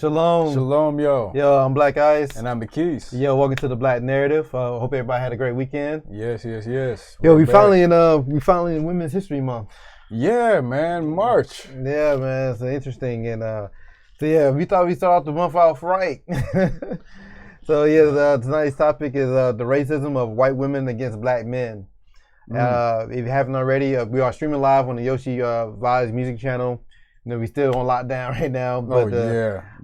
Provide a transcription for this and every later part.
Shalom. Shalom, yo. Yo, I'm Black Ice. And I'm the Keys. Yo, welcome to the Black Narrative. Hope everybody had a great weekend. Yes. Yo, we finally in Women's History Month. Yeah, man, March. Yeah, man, it's interesting. And we thought we'd start off the month off right. Tonight's topic is the racism of white women against black men. If you haven't already, we are streaming live on the Yoshi Vibes music channel. You know, we still on lockdown right now, but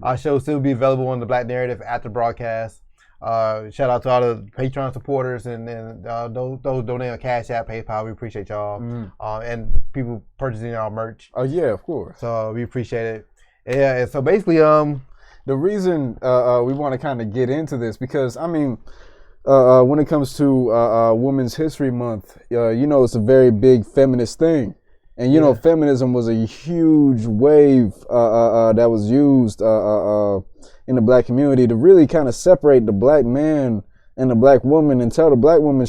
our show still be available on the Black Narrative after broadcast. Shout out to all the Patreon supporters and those donating on Cash App, PayPal. We appreciate y'all, and people purchasing our merch. Oh yeah, of course. So we appreciate it. Yeah, and so basically, the reason we want to kind of get into this because I mean, when it comes to Women's History Month, you know, it's a very big feminist thing. And, you know, feminism was a huge wave that was used in the black community to really kind of separate the black man and the black woman and tell the black woman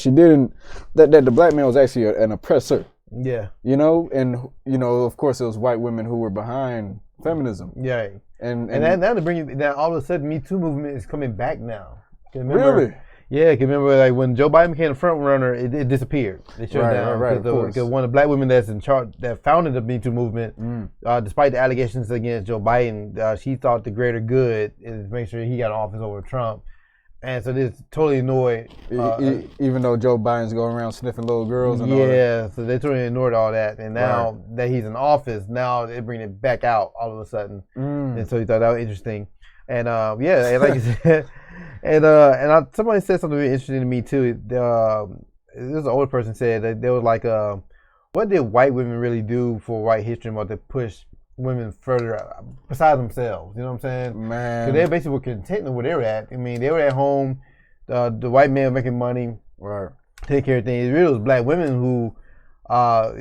that the black man was actually an oppressor. Yeah. You know, and, you know, of course, it was white women who were behind feminism. Yeah. And now all of a sudden, Me Too movement is coming back now. Really? Yeah, because remember, like when Joe Biden became the front runner, it disappeared. It shut down because one of the black women that's in charge, that founded the Me Too movement, despite the allegations against Joe Biden, she thought the greater good is make sure he got office over Trump, and so this totally annoyed. Even though Joe Biden's going around sniffing little girls and all that. Yeah, so they totally ignored all that, and now that he's in office, now they bring it back out all of a sudden, and so he thought that was interesting, and and like you said. Somebody said something really interesting to me too. This older person said that they was like, what did white women really do for white history month to push women further besides themselves? You know what I'm saying? Man, because they basically were content with where they were at. I mean, they were at home. The white men were making money, take care of things. It really was black women who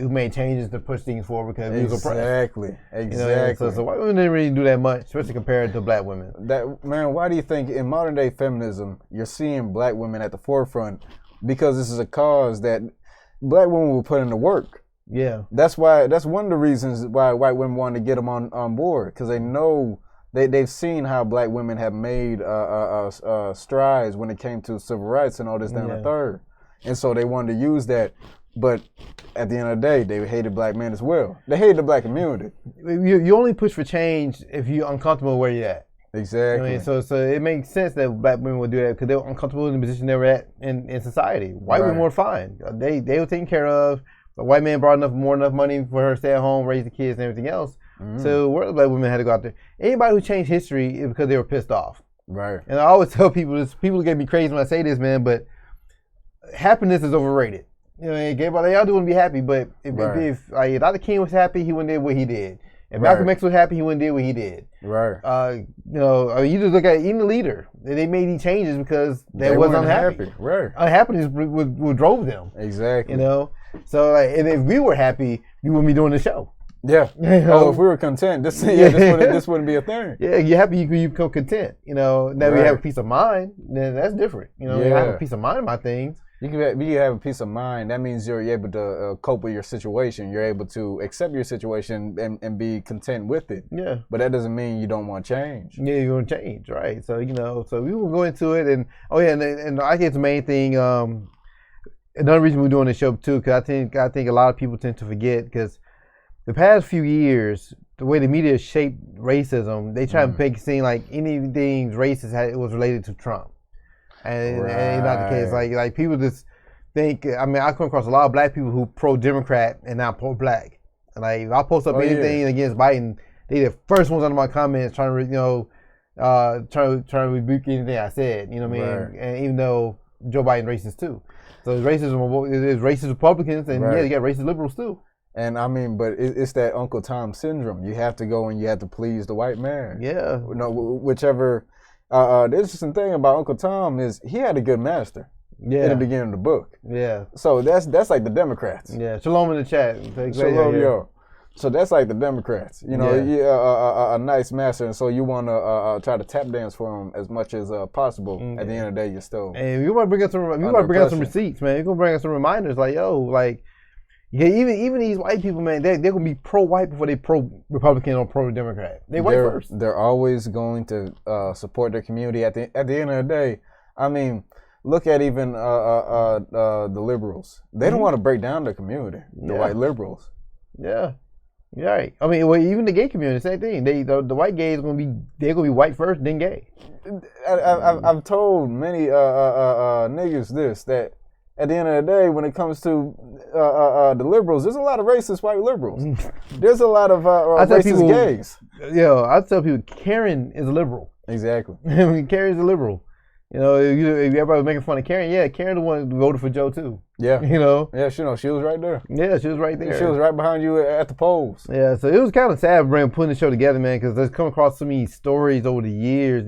made changes to push things forward because we was oppressed. Exactly. So white women didn't really do that much, especially compared to black women. Why do you think in modern day feminism you're seeing black women at the forefront? Because this is a cause that black women will put in the work. Yeah. That's one of the reasons why white women wanted to get them on board, because they know they've seen how black women have made strides when it came to civil rights and all this down the third, and so they wanted to use that. But at the end of the day, they hated black men as well. They hated the black community. You only push for change if you're uncomfortable where you're at. Exactly. You know what I mean? So it makes sense that black women would do that because they were uncomfortable in the position they were at in society. White women were fine. They were taken care of. The white man brought enough money for her to stay at home, raise the kids, and everything else. So where the black women had to go out there. Anybody who changed history is because they were pissed off. Right. And I always tell people this. People get me crazy when I say this, man. But happiness is overrated. You know, everybody y'all do want to be happy, but if Dr. King was happy, he wouldn't do what he did. If Malcolm X was happy, he wouldn't do what he did. Right. You just look at even the leader. They made these changes because they wasn't unhappy. Right. Unhappiness what drove them. Exactly. You know. So and if we were happy, we wouldn't be doing the show. Yeah. Oh, if we were content, this wouldn't be a thing. Yeah, you're happy, you become content. You know. Now we have a peace of mind. Then that's different. You know, I have a peace of mind about things. You can have a peace of mind. That means you're able to cope with your situation. You're able to accept your situation and be content with it. Yeah. But that doesn't mean you don't want change. Yeah, you want change, right? So so we will go into it, and I think the main thing. Another reason we're doing this show too, because I think a lot of people tend to forget because the past few years, the way the media shaped racism, they try to make it seem like anything racist was related to Trump. And it's not the case. Like people just think. I mean, I come across a lot of black people who pro-Democrat and not pro-black. And like, if I post up anything against Biden, they the first ones under my comments trying to trying to rebuke anything I said. You know what I mean? Right. And even though Joe Biden racist too, so it's racism. It's racist Republicans, and you got racist liberals too. And I mean, but it's that Uncle Tom syndrome. You have to go and you have to please the white man. Yeah. Whichever. The interesting thing about Uncle Tom is he had a good master in the beginning of the book. Yeah. So that's like the Democrats. Yeah. Shalom in the chat. Shalom, yo. So that's like the Democrats. You know, a nice master, and so you want to try to tap dance for him as much as possible. At the end of the day, you're still. And you want to bring us some. You want to bring us some receipts, man. You're gonna bring us some reminders, like Yeah, even these white people, man, they're gonna be pro-white before they pro-Republican or pro-Democrat. They're white first. They're always going to support their community. At the end of the day, I mean, look at even the liberals. They don't want to break down their community. The white liberals. Yeah. Yeah, right. I mean, well, even the gay community, same thing. The white gays gonna be white first, then gay. I've told many niggas this, that at the end of the day, when it comes to the liberals, there's a lot of racist white liberals. There's a lot of racist gays. I tell people Karen is a liberal. Exactly. I mean, Karen's a liberal. You know, if everybody was making fun of Karen, Karen the one who voted for Joe too. Yeah. You know? Yeah, she was right there. Yeah, she was right there. She was right behind you at the polls. Yeah, so it was kind of sad putting the show together, man, because there's come across so many stories over the years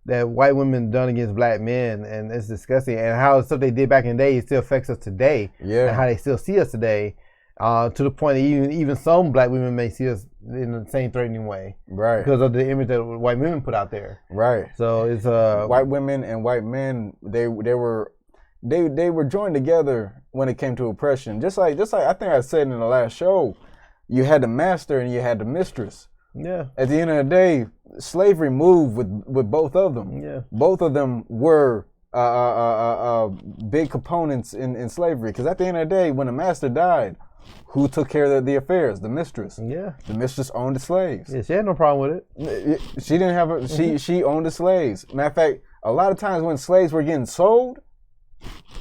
that white women done against black men, and it's disgusting. And how stuff they did back in the day still affects us today. Yeah. And how they still see us today, to the point that even some black women may see us in the same threatening way. Right. Because of the image that white women put out there. Right. So it's white women and white men, they were joined together when it came to oppression. Just like I think I said in the last show, you had the master and you had the mistress. Yeah. At the end of the day, slavery moved with both of them. Yeah. Both of them were big components in slavery. Because at the end of the day, when the master died, who took care of the affairs? The mistress. Yeah. The mistress owned the slaves. Yeah, she had no problem with it. She didn't have a, she owned the slaves. Matter of fact, a lot of times when slaves were getting sold,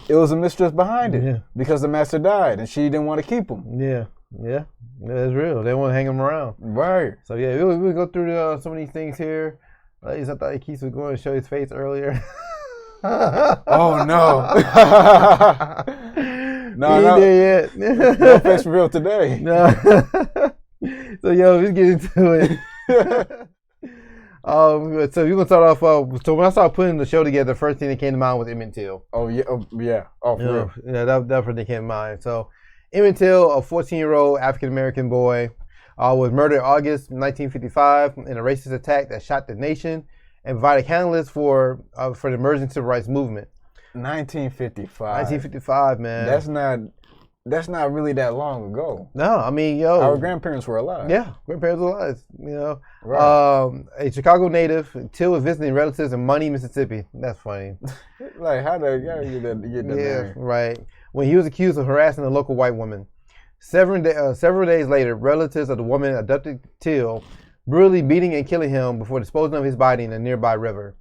it was a mistress behind it because the master died and she didn't want to keep them. Yeah. That's real. They want to hang them around. Right. So we'll go through some of these things here. At least I thought Keith was going to show his face earlier. Oh no. No, yet. No face reveal today. No. So let's get into it. So we're gonna start off. So when I started putting the show together, the first thing that came to mind was Emmett Till. Oh yeah. Oh for real. Yeah, that first thing that came to mind. So Emmett Till, a 14-year-old African American boy, was murdered in August 1955 in a racist attack that shocked the nation and provided catalyst for the emerging civil rights movement. 1955. 1955, man. That's not really that long ago. No, I mean, our grandparents were alive. Yeah, grandparents were alive. You know, right. A Chicago native, Till was visiting relatives in Money, Mississippi. That's funny. Like, how did you get that Yeah, name? right. When he was accused of harassing a local white woman. Several days later, relatives of the woman abducted Till, brutally beating and killing him before disposing of his body in a nearby river.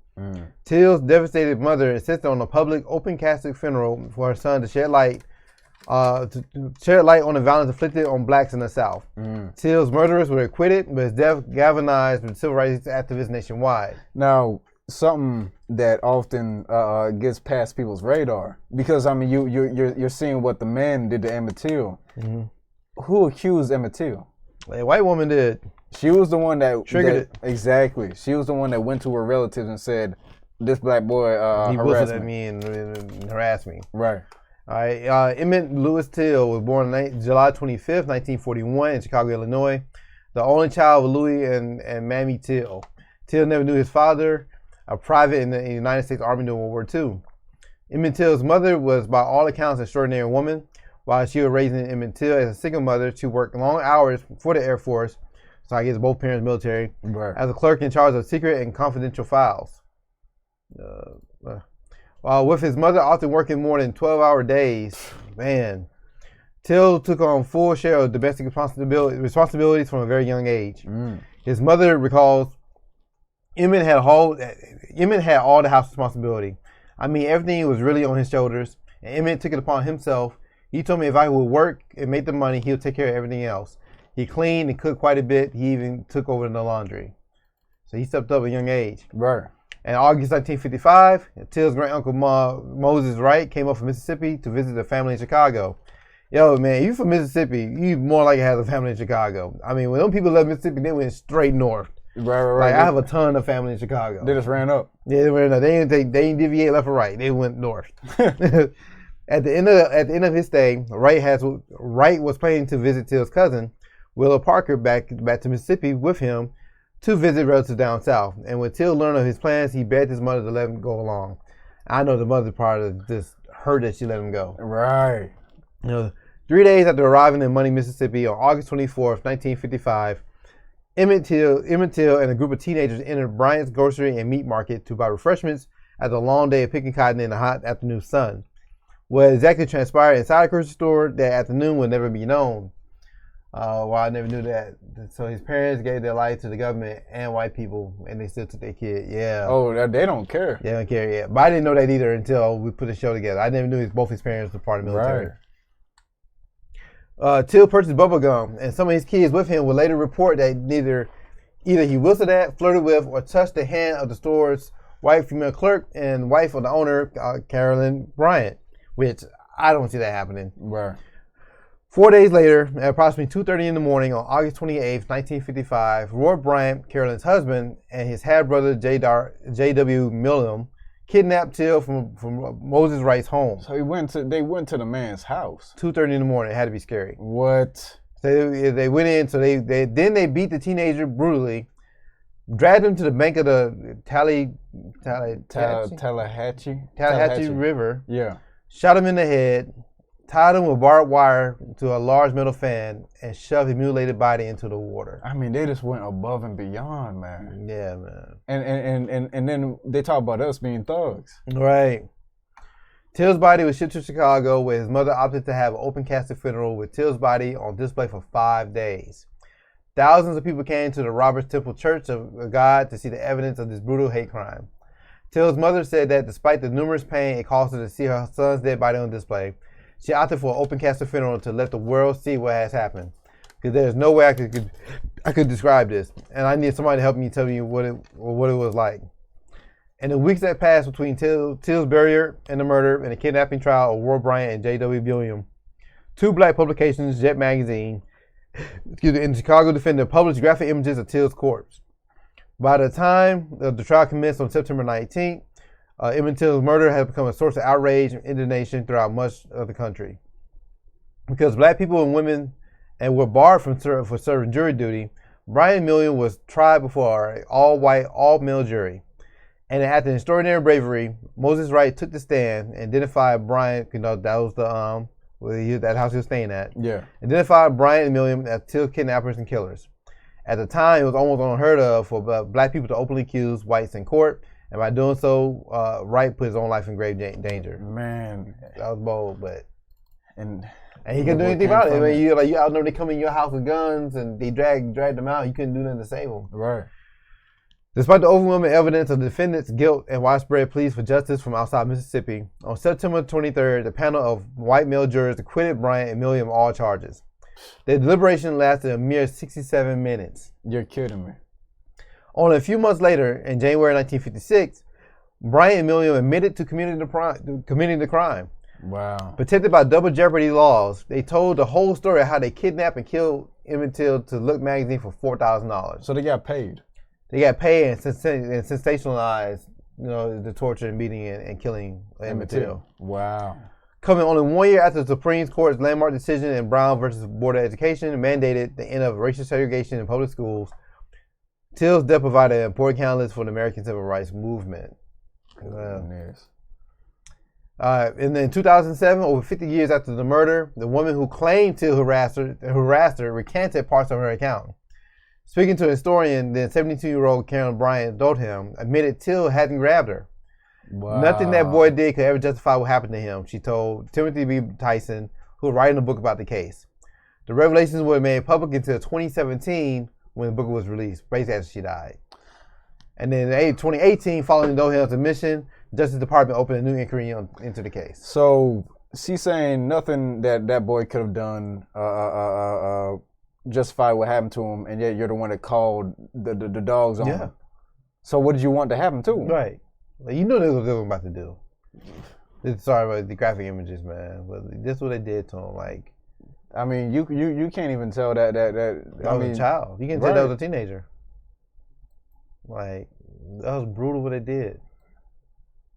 Till's devastated mother insisted on a public open casket funeral for her son to shed light on the violence inflicted on blacks in the South. Till's murderers were acquitted, but his death galvanized the civil rights activists nationwide. Now, something that often gets past people's radar, because I mean, you're seeing what the man did to Emmett Till. Who accused Emmett Till? A white woman did. She was the one that triggered it. Exactly. She was the one that went to her relatives and said, "This black boy he harassed at me and harassed me." Right. All right. Emmett Louis Till was born July 25th, 1941 in Chicago, Illinois. The only child of Louis and Mamie Till. Till never knew his father, a private in the United States Army during World War II. Emmett Till's mother was, by all accounts, an extraordinary woman. While she was raising Emmett Till as a single mother, she worked long hours for the Air Force. So I guess both parents military. Right. As a clerk in charge of secret and confidential files. With his mother often working more than 12-hour days, man, Till took on full share of domestic responsibilities from a very young age. His mother recalls Emmett had all the house responsibility. I mean, everything was really on his shoulders, and Emmett took it upon himself. He told me if I would work and make the money, he would take care of everything else. He cleaned and cooked quite a bit. He even took over the laundry. So he stepped up at a young age. Right. In August 1955, Till's great uncle Moses Wright came up from Mississippi to visit the family in Chicago. Yo, man, you from Mississippi, you more likely have a family in Chicago. I mean, when those people left Mississippi, they went straight north. Right. Like, I have a ton of family in Chicago. They just ran up. Yeah, they ran up. They didn't deviate left or right. They went north. At the end of his stay, Wright was planning to visit Till's cousin, Willow Parker, back to Mississippi with him to visit relatives down south. And when Till learned of his plans, he begged his mother to let him go along. I know the mother part of just hurt that she let him go. Right. You know, 3 days after arriving in Money, Mississippi on August 24th, 1955, Emmett Till and a group of teenagers entered Bryant's grocery and meat market to buy refreshments after a long day of picking cotton in the hot afternoon sun. What exactly transpired inside the grocery store that afternoon will never be known. Well, I never knew that. So his parents gave their life to the government and white people, and they still took their kid. Yeah. Oh, they don't care. They don't care, yeah. But I didn't know that either until we put the show together. I never knew both his parents were part of the military. Right. Till purchased bubblegum, and some of his kids with him would later report that either he whistled at, flirted with, or touched the hand of the store's white female clerk and wife of the owner, Carolyn Bryant, which I don't see that happening. Right. 4 days later, at approximately 2:30 in the morning on August 28th, 1955, Roy Bryant, Carolyn's husband, and his half-brother J.W. Millam kidnapped Till from Moses Wright's home. So they went to the man's house. 2:30 in the morning. It had to be scary. What? So they went in. So they beat the teenager brutally, dragged him to the bank of the Tallahatchie River. Yeah. Shot him in the head, tied him with barbed wire to a large metal fan, and shoved his mutilated body into the water. I mean, they just went above and beyond, man. Yeah, man. And then they talk about us being thugs. Right. Till's body was shipped to Chicago, where his mother opted to have an open casket funeral with Till's body on display for 5 days. Thousands of people came to the Roberts Temple Church of God to see the evidence of this brutal hate crime. Till's mother said that despite the numerous pain it caused her to see her son's dead body on display, she opted for an open casket funeral to let the world see what has happened. Because there's no way I could describe this, and I need somebody to help me tell me what it was like. In the weeks that passed between Till's burial and the murder and the kidnapping trial of Roy Bryant and J.W. Williams, 2 black publications, Jet Magazine, and Chicago Defender published graphic images of Till's corpse. By the time the trial commenced on September 19th, Emmett Till's murder had become a source of outrage and indignation throughout much of the country. Because black people and women were barred from serving jury duty, Bryant Williams was tried before an all-white, all-male jury. And after extraordinary bravery, Moses Wright took the stand and identified Bryant, that was that house he was staying at. Yeah. Identified Bryant and Williams as Till kidnappers and killers. At the time, it was almost unheard of for black people to openly accuse whites in court, and by doing so, Wright put his own life in grave danger. Man, that was bold, but and he couldn't do anything about it. I mean, you outnumbered, they come in your house with guns and they dragged them out. You couldn't do nothing to save them. Right. Despite the overwhelming evidence of the defendant's guilt and widespread pleas for justice from outside Mississippi, on September 23rd, the panel of white male jurors acquitted Bryant and Williams of all charges. The deliberation lasted a mere 67 minutes. You're kidding me. Only a few months later, in January 1956, Bryant and Williams admitted to committing the crime. Wow. Protected by double jeopardy laws, they told the whole story of how they kidnapped and killed Emmett Till to Look magazine for $4,000. So they got paid. They got paid and sensationalized, the torture and beating and killing Emmett Till. Wow. Coming only 1 year after the Supreme Court's landmark decision in Brown versus Board of Education mandated the end of racial segregation in public schools, Till's death provided an important catalyst for the American Civil Rights Movement. And in 2007, over 50 years after the murder, the woman who claimed Till harassed her recanted parts of her account. Speaking to a historian, the 72-year-old Carolyn Bryant told him, admitted Till hadn't grabbed her. Wow. Nothing that boy did could ever justify what happened to him, she told Timothy B. Tyson, who was writing a book about the case. The revelations were made public until 2017 when the book was released, basically after she died. And then in 2018, following Dohill's admission, the Justice Department opened a new inquiry into the case. So she's saying nothing that boy could have done justify what happened to him, and yet you're the one that called the dogs on him. So what did you want to happen to him? Right. Like, you know that's what they were about to do. Sorry about the graphic images, man, but this is what they did to him. Like, I mean, you can't even tell that was a child. You can't tell that was a teenager. Like, that was brutal what they did.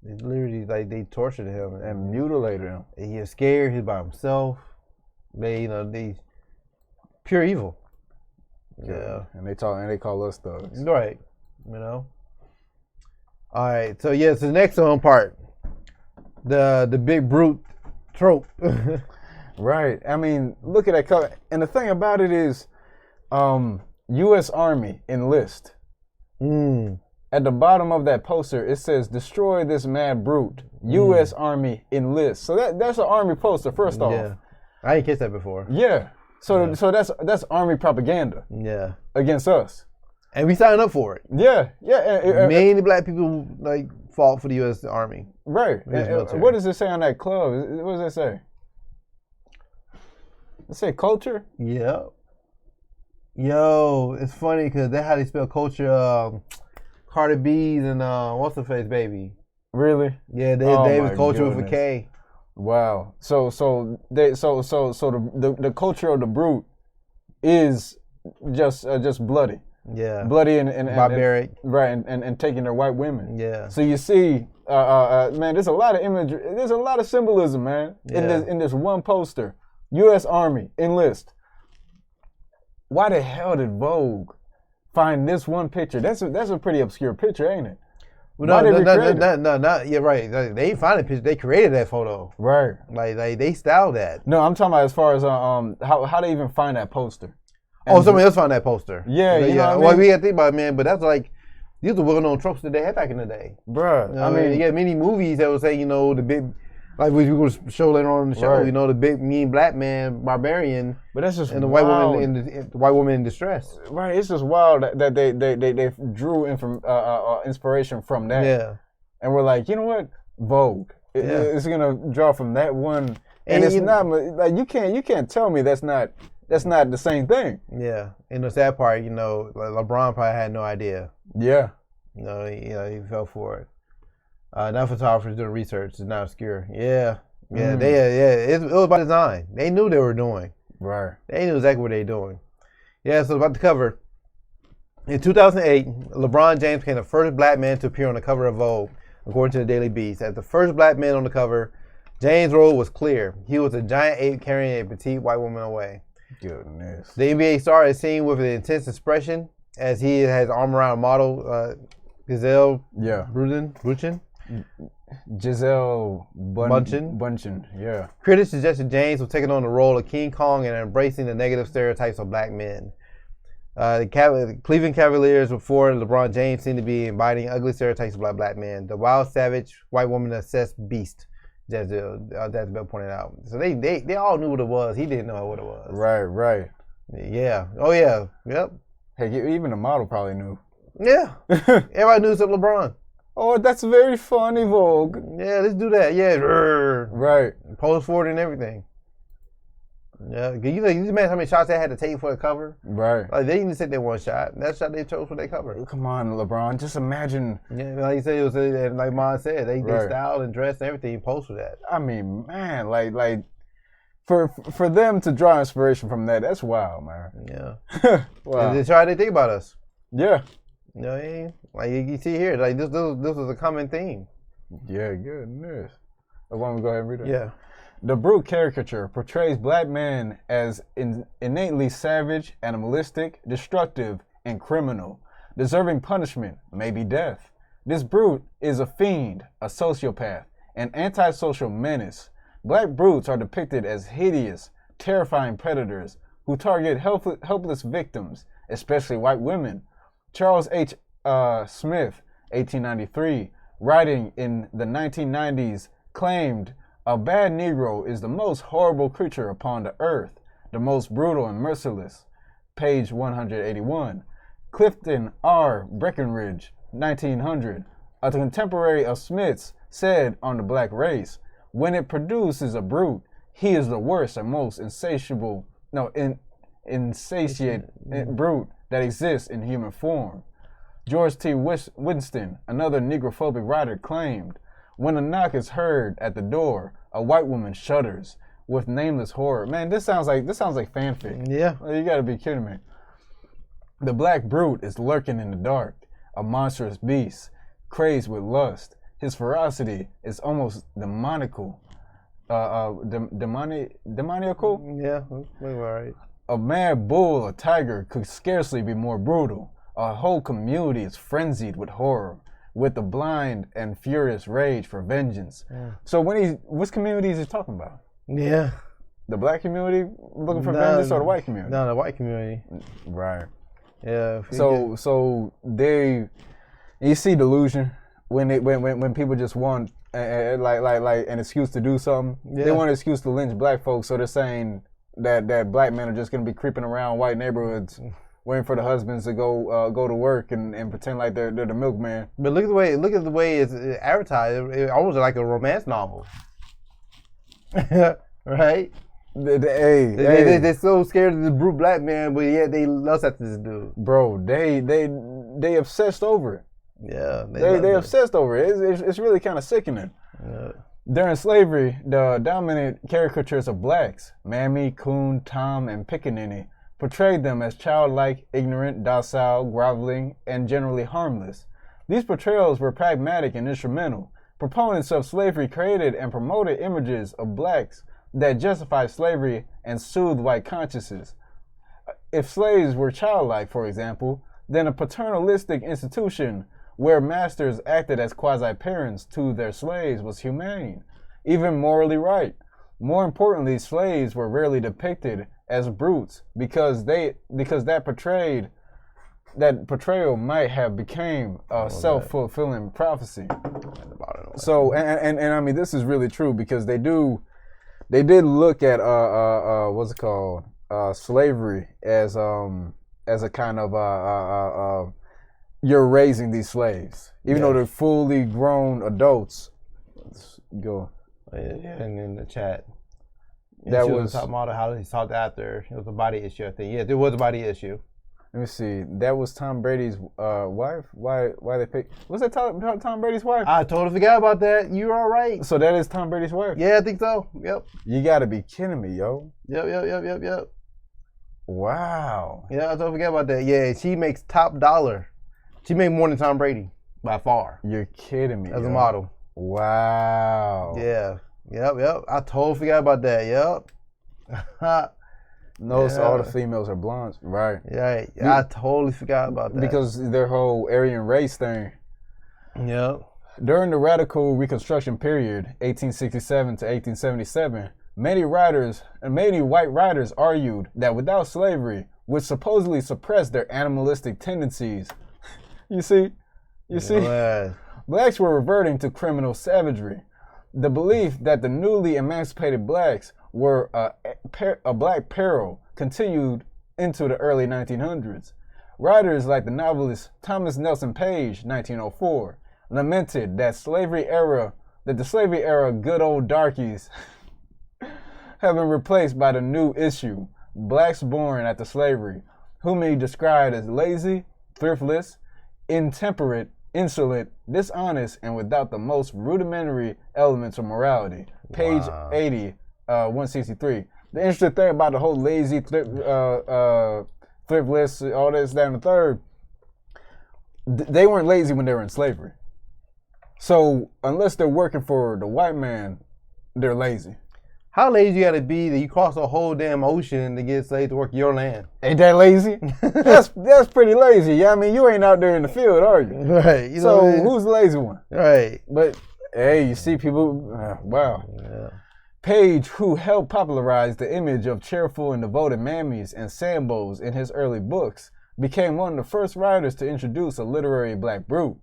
They literally, they tortured him and mutilated him. And he was scared. He was by himself. They pure evil. Yeah. And they call us thugs. Right. All right, so the next part, the big brute trope. Right. I mean, look at that cover. And the thing about it is, U.S. Army enlist. At the bottom of that poster, it says, "Destroy this mad brute. U.S. Army enlist." So that's an Army poster, first off. Yeah. I ain't kissed that before. Yeah. So that's Army propaganda. Yeah. Against us. And we signed up for it. Yeah. Yeah. Many black people like fought for the U.S. Army. Right. What does it say on that club? What does it say? It say culture? Yeah. Yo, it's funny because that's how they spell culture. Cardi B's and what's the face baby? Really? Yeah, they was culture with a K. Wow. So the culture of the brute is just bloody. Yeah. Bloody and barbaric. Right, and taking their white women. Yeah. So you see, man, there's a lot of imagery. There's a lot of symbolism, man, in this one poster. U.S. Army enlist. Why the hell did Vogue find this one picture? That's a pretty obscure picture, ain't it? Well, no, yeah, right. They ain't find a picture. They created that photo. Right. Like they styled that. No, I'm talking about as far as how they even find that poster. And somebody else found that poster. Yeah, you know what I mean? Well, we got to think about it, man, but that's like, these are well-known tropes that they had back in the day. Bruh. You know, I mean, you got many movies that would say, you know, the big, like we were going to show later on in the show, right. you know, the big mean black man, barbarian, but that's just and the wild. white woman in distress. Right, it's just wild that they drew inspiration from that. Yeah. And we're like, you know what? Vogue. It's gonna draw from that one, and it's not like you can't tell me that's not the same thing. Yeah, and the sad part, you know, like LeBron probably had no idea. Yeah. You know, he fell for it. Now photographers doing research. It's not obscure. Yeah. It was by design. They knew they were doing. Right. They knew exactly what they were doing. Yeah. So about the cover. In 2008, LeBron James became the first black man to appear on the cover of Vogue, according to the Daily Beast. As the first black man on the cover, James' role was clear. He was a giant ape carrying a petite white woman away. Goodness. The NBA star is seen with an intense expression as he has arm around a model, Giselle Bündchen. Giselle Bündchen, yeah. Critics suggested James was taking on the role of King Kong and embracing the negative stereotypes of black men. The Cleveland Cavaliers before LeBron James seemed to be embodying ugly stereotypes of black men. The wild, savage, white woman obsessed beast, Jezebel pointed out. So they all knew what it was. He didn't know what it was. Right. Yeah. Oh, yeah. Yep. Heck, even the model probably knew. Yeah. Everybody knew except LeBron. Oh, that's very funny, Vogue. Yeah, let's do that. Yeah. Right. Pose for it and everything. Yeah. You know, you imagine how many shots they had to take for the cover? Right. Like, they didn't sit there one shot. That shot they chose for their cover. Come on, LeBron. Just imagine. Yeah, like you said, it was, like Mon said, they styled and dressed and everything, posed for that. I mean, man, like for them to draw inspiration from that, that's wild, man. Yeah. Wow. And they tried to think about us. Yeah. You know, like you see here, like this was a common theme. Yeah, goodness. Why don't we go ahead and read it? Yeah. The brute caricature portrays black men as innately savage, animalistic, destructive, and criminal, deserving punishment, maybe death. This brute is a fiend, a sociopath, an antisocial menace. Black brutes are depicted as hideous, terrifying predators who target helpless victims, especially white women. Charles H. Smith, 1893, writing in the 1990s, claimed, "A bad Negro is the most horrible creature upon the earth, the most brutal and merciless." Page 181. Clifton R. Breckinridge, 1900, a contemporary of Smith's, said on the black race, "When it produces a brute, he is the worst and most insatiate brute that exists in human form." George T. Winston, another negrophobic writer, claimed, "When a knock is heard at the door, a white woman shudders with nameless horror." Man, this sounds like fanfic. Yeah. You gotta be kidding me. The black brute is lurking in the dark, a monstrous beast, crazed with lust. His ferocity is almost demoniacal. Demoniacal? Yeah, that's right. A mad bull or tiger could scarcely be more brutal. A whole community is frenzied with horror, with a blind and furious rage for vengeance. Yeah. So which community is he talking about? Yeah. The black community looking for No, vengeance, or the white community? No, the white community. Right. Yeah. So you see delusion when people just want like an excuse to do something. Yeah. They want an excuse to lynch black folks, so they're saying that black men are just gonna be creeping around white neighborhoods, waiting for the husbands to go to work and pretend like they're the milkman. But look at the way it's advertised. It's almost like a romance novel. Right? They're so scared of this brute black man, but yet they lust after this dude. Bro, they obsessed over it. Yeah, they obsessed over it. It's really kind of sickening. Yeah. During slavery, the dominant caricatures of blacks, Mammy, Coon, Tom, and Pickaninny, portrayed them as childlike, ignorant, docile, groveling, and generally harmless. These portrayals were pragmatic and instrumental. Proponents of slavery created and promoted images of blacks that justified slavery and soothed white consciences. If slaves were childlike, for example, then a paternalistic institution where masters acted as quasi-parents to their slaves was humane, even morally right. More importantly, slaves were rarely depicted as brutes because that portrayal might have became a self-fulfilling prophecy. So and I mean, this is really true because they did look at what's it called, slavery as a kind of you're raising these slaves, even though they're fully grown adults. Let's go. Yeah, and in the chat, that was top model how he sought after. It was a body issue, I think. Yes, it was a body issue. Let me see. That was Tom Brady's wife. Why they pick? Was that Tom Brady's wife? I totally forgot about that. You're all right. So that is Tom Brady's wife. Yeah, I think so. Yep. You gotta be kidding me, yo. Yep. Wow. Yeah, I totally forgot about that. Yeah, she makes top dollar. She made more than Tom Brady by far. You're kidding me. As a model. Wow. Yeah. Yep. I totally forgot about that. Yep. Notice all the females are blondes, right? Yeah, I totally forgot about that. Because their whole Aryan race thing. Yep. During the radical Reconstruction period, 1867 to 1877, many white writers argued that without slavery would supposedly suppress their animalistic tendencies. You see? Blacks were reverting to criminal savagery. The belief that the newly emancipated blacks were a black peril continued into the early 1900s. Writers like the novelist Thomas Nelson Page, 1904, lamented that the slavery era good old darkies have been replaced by the new issue, blacks born after slavery, whom he described as lazy, thriftless, intemperate, insolent, dishonest, and without the most rudimentary elements of morality. Page 80, 163. The interesting thing about the whole lazy, thriftless, all this, that, and the third, they weren't lazy when they were in slavery. So unless they're working for the white man, they're lazy. How lazy you gotta be that you cross a whole damn ocean to get slaves to work your land? Ain't that lazy? that's pretty lazy. Yeah, I mean, you ain't out there in the field, are you? Right. Who's the lazy one? Right. But hey, you see people. Wow. Yeah. Page, who helped popularize the image of cheerful and devoted mammies and sambos in his early books, became one of the first writers to introduce a literary black brute.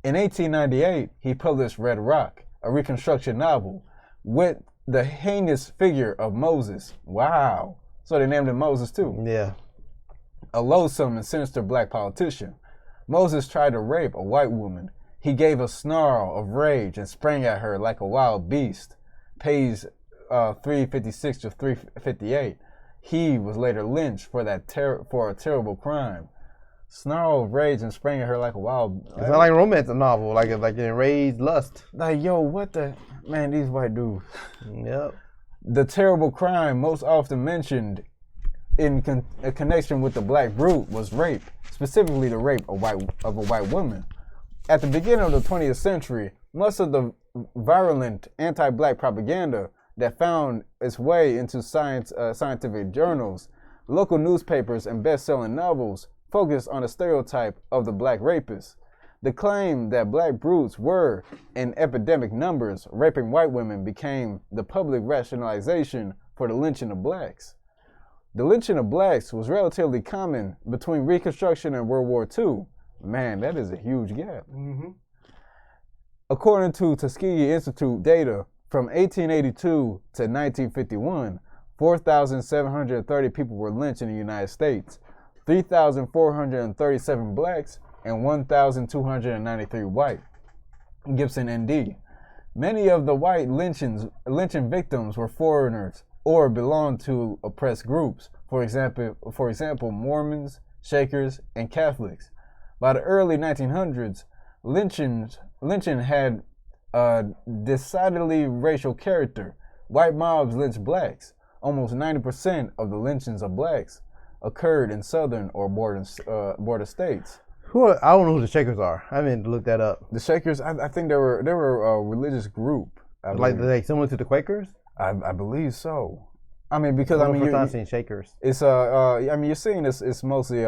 In 1898, he published Red Rock, a Reconstruction novel, with the heinous figure of Moses. Wow. So they named him Moses too. Yeah. A loathsome and sinister black politician. Moses tried to rape a white woman. He gave a snarl of rage and sprang at her like a wild beast. Page 356 to 358. He was later lynched for a terrible crime. Snarl of rage and sprang at her like a wild. It's not like a romance novel, like enraged lust. Like, yo, what the man? These white dudes. Yep. The terrible crime most often mentioned in connection with the black brute was rape, specifically the rape of a white woman. At the beginning of the 20th century, much of the virulent anti-black propaganda that found its way into scientific journals, local newspapers, and best-selling novels focused on the stereotype of the black rapist. The claim that black brutes were, in epidemic numbers, raping white women became the public rationalization for the lynching of blacks. The lynching of blacks was relatively common between Reconstruction and World War II. Man, that is a huge gap. Mm-hmm. According to Tuskegee Institute data, from 1882 to 1951, 4,730 people were lynched in the United States, 3,437 blacks, and 1,293 white. Gibson, ND. Many of the white lynching victims were foreigners or belonged to oppressed groups, for example, Mormons, Shakers, and Catholics. By the early 1900s, lynching had a decidedly racial character. White mobs lynched blacks. Almost 90% of the lynchings of blacks occurred in southern or border states. I don't know who the Shakers are. I meant to look that up. The Shakers, I think they were a religious group. Like similar to the Quakers? I believe so. I mean, because you're seeing Shakers. It's you're seeing it's mostly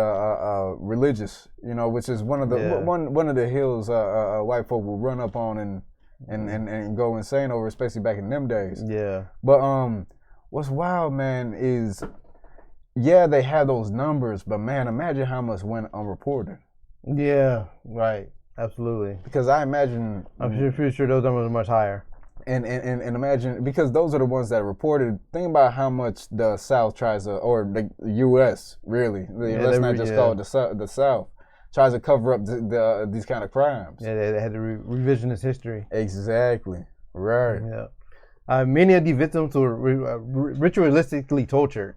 religious, which is one of the hills white folk will run up on and go insane over, especially back in them days. Yeah. But what's wild, man, is they have those numbers, but man, imagine how much went unreported. Yeah, right. Absolutely. Because I imagine I'm pretty sure those numbers are much higher. And imagine, because those are the ones that are reported. Think about how much the South tries to, or the U.S. really. Let's not just call it the South. Tries to cover up these kind of crimes. Yeah, they had to revisionist history. Exactly. Right. Yeah. Many of these victims were ritualistically tortured.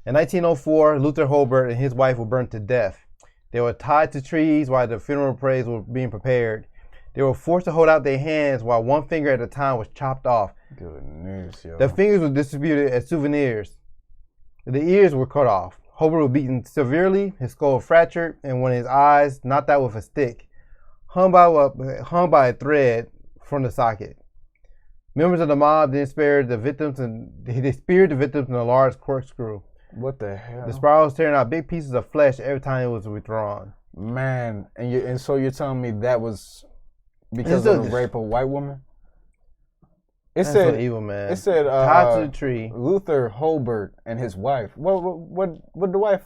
In 1904, Luther Holbert and his wife were burnt to death. They were tied to trees while the funeral parades were being prepared. They were forced to hold out their hands while one finger at a time was chopped off. Goodness, yo. The fingers were distributed as souvenirs. The ears were cut off. Holbert was beaten severely, his skull fractured, and one of his eyes knocked out with a stick, hung by a thread from the socket. Members of the mob then speared the victims in a large corkscrew. What the hell? The spiral was tearing out big pieces of flesh every time it was withdrawn. Man, and so you're telling me that was because of the rape of a white woman? That's so evil, man. It said tied to the tree. Luther Holbert and his wife. What the wife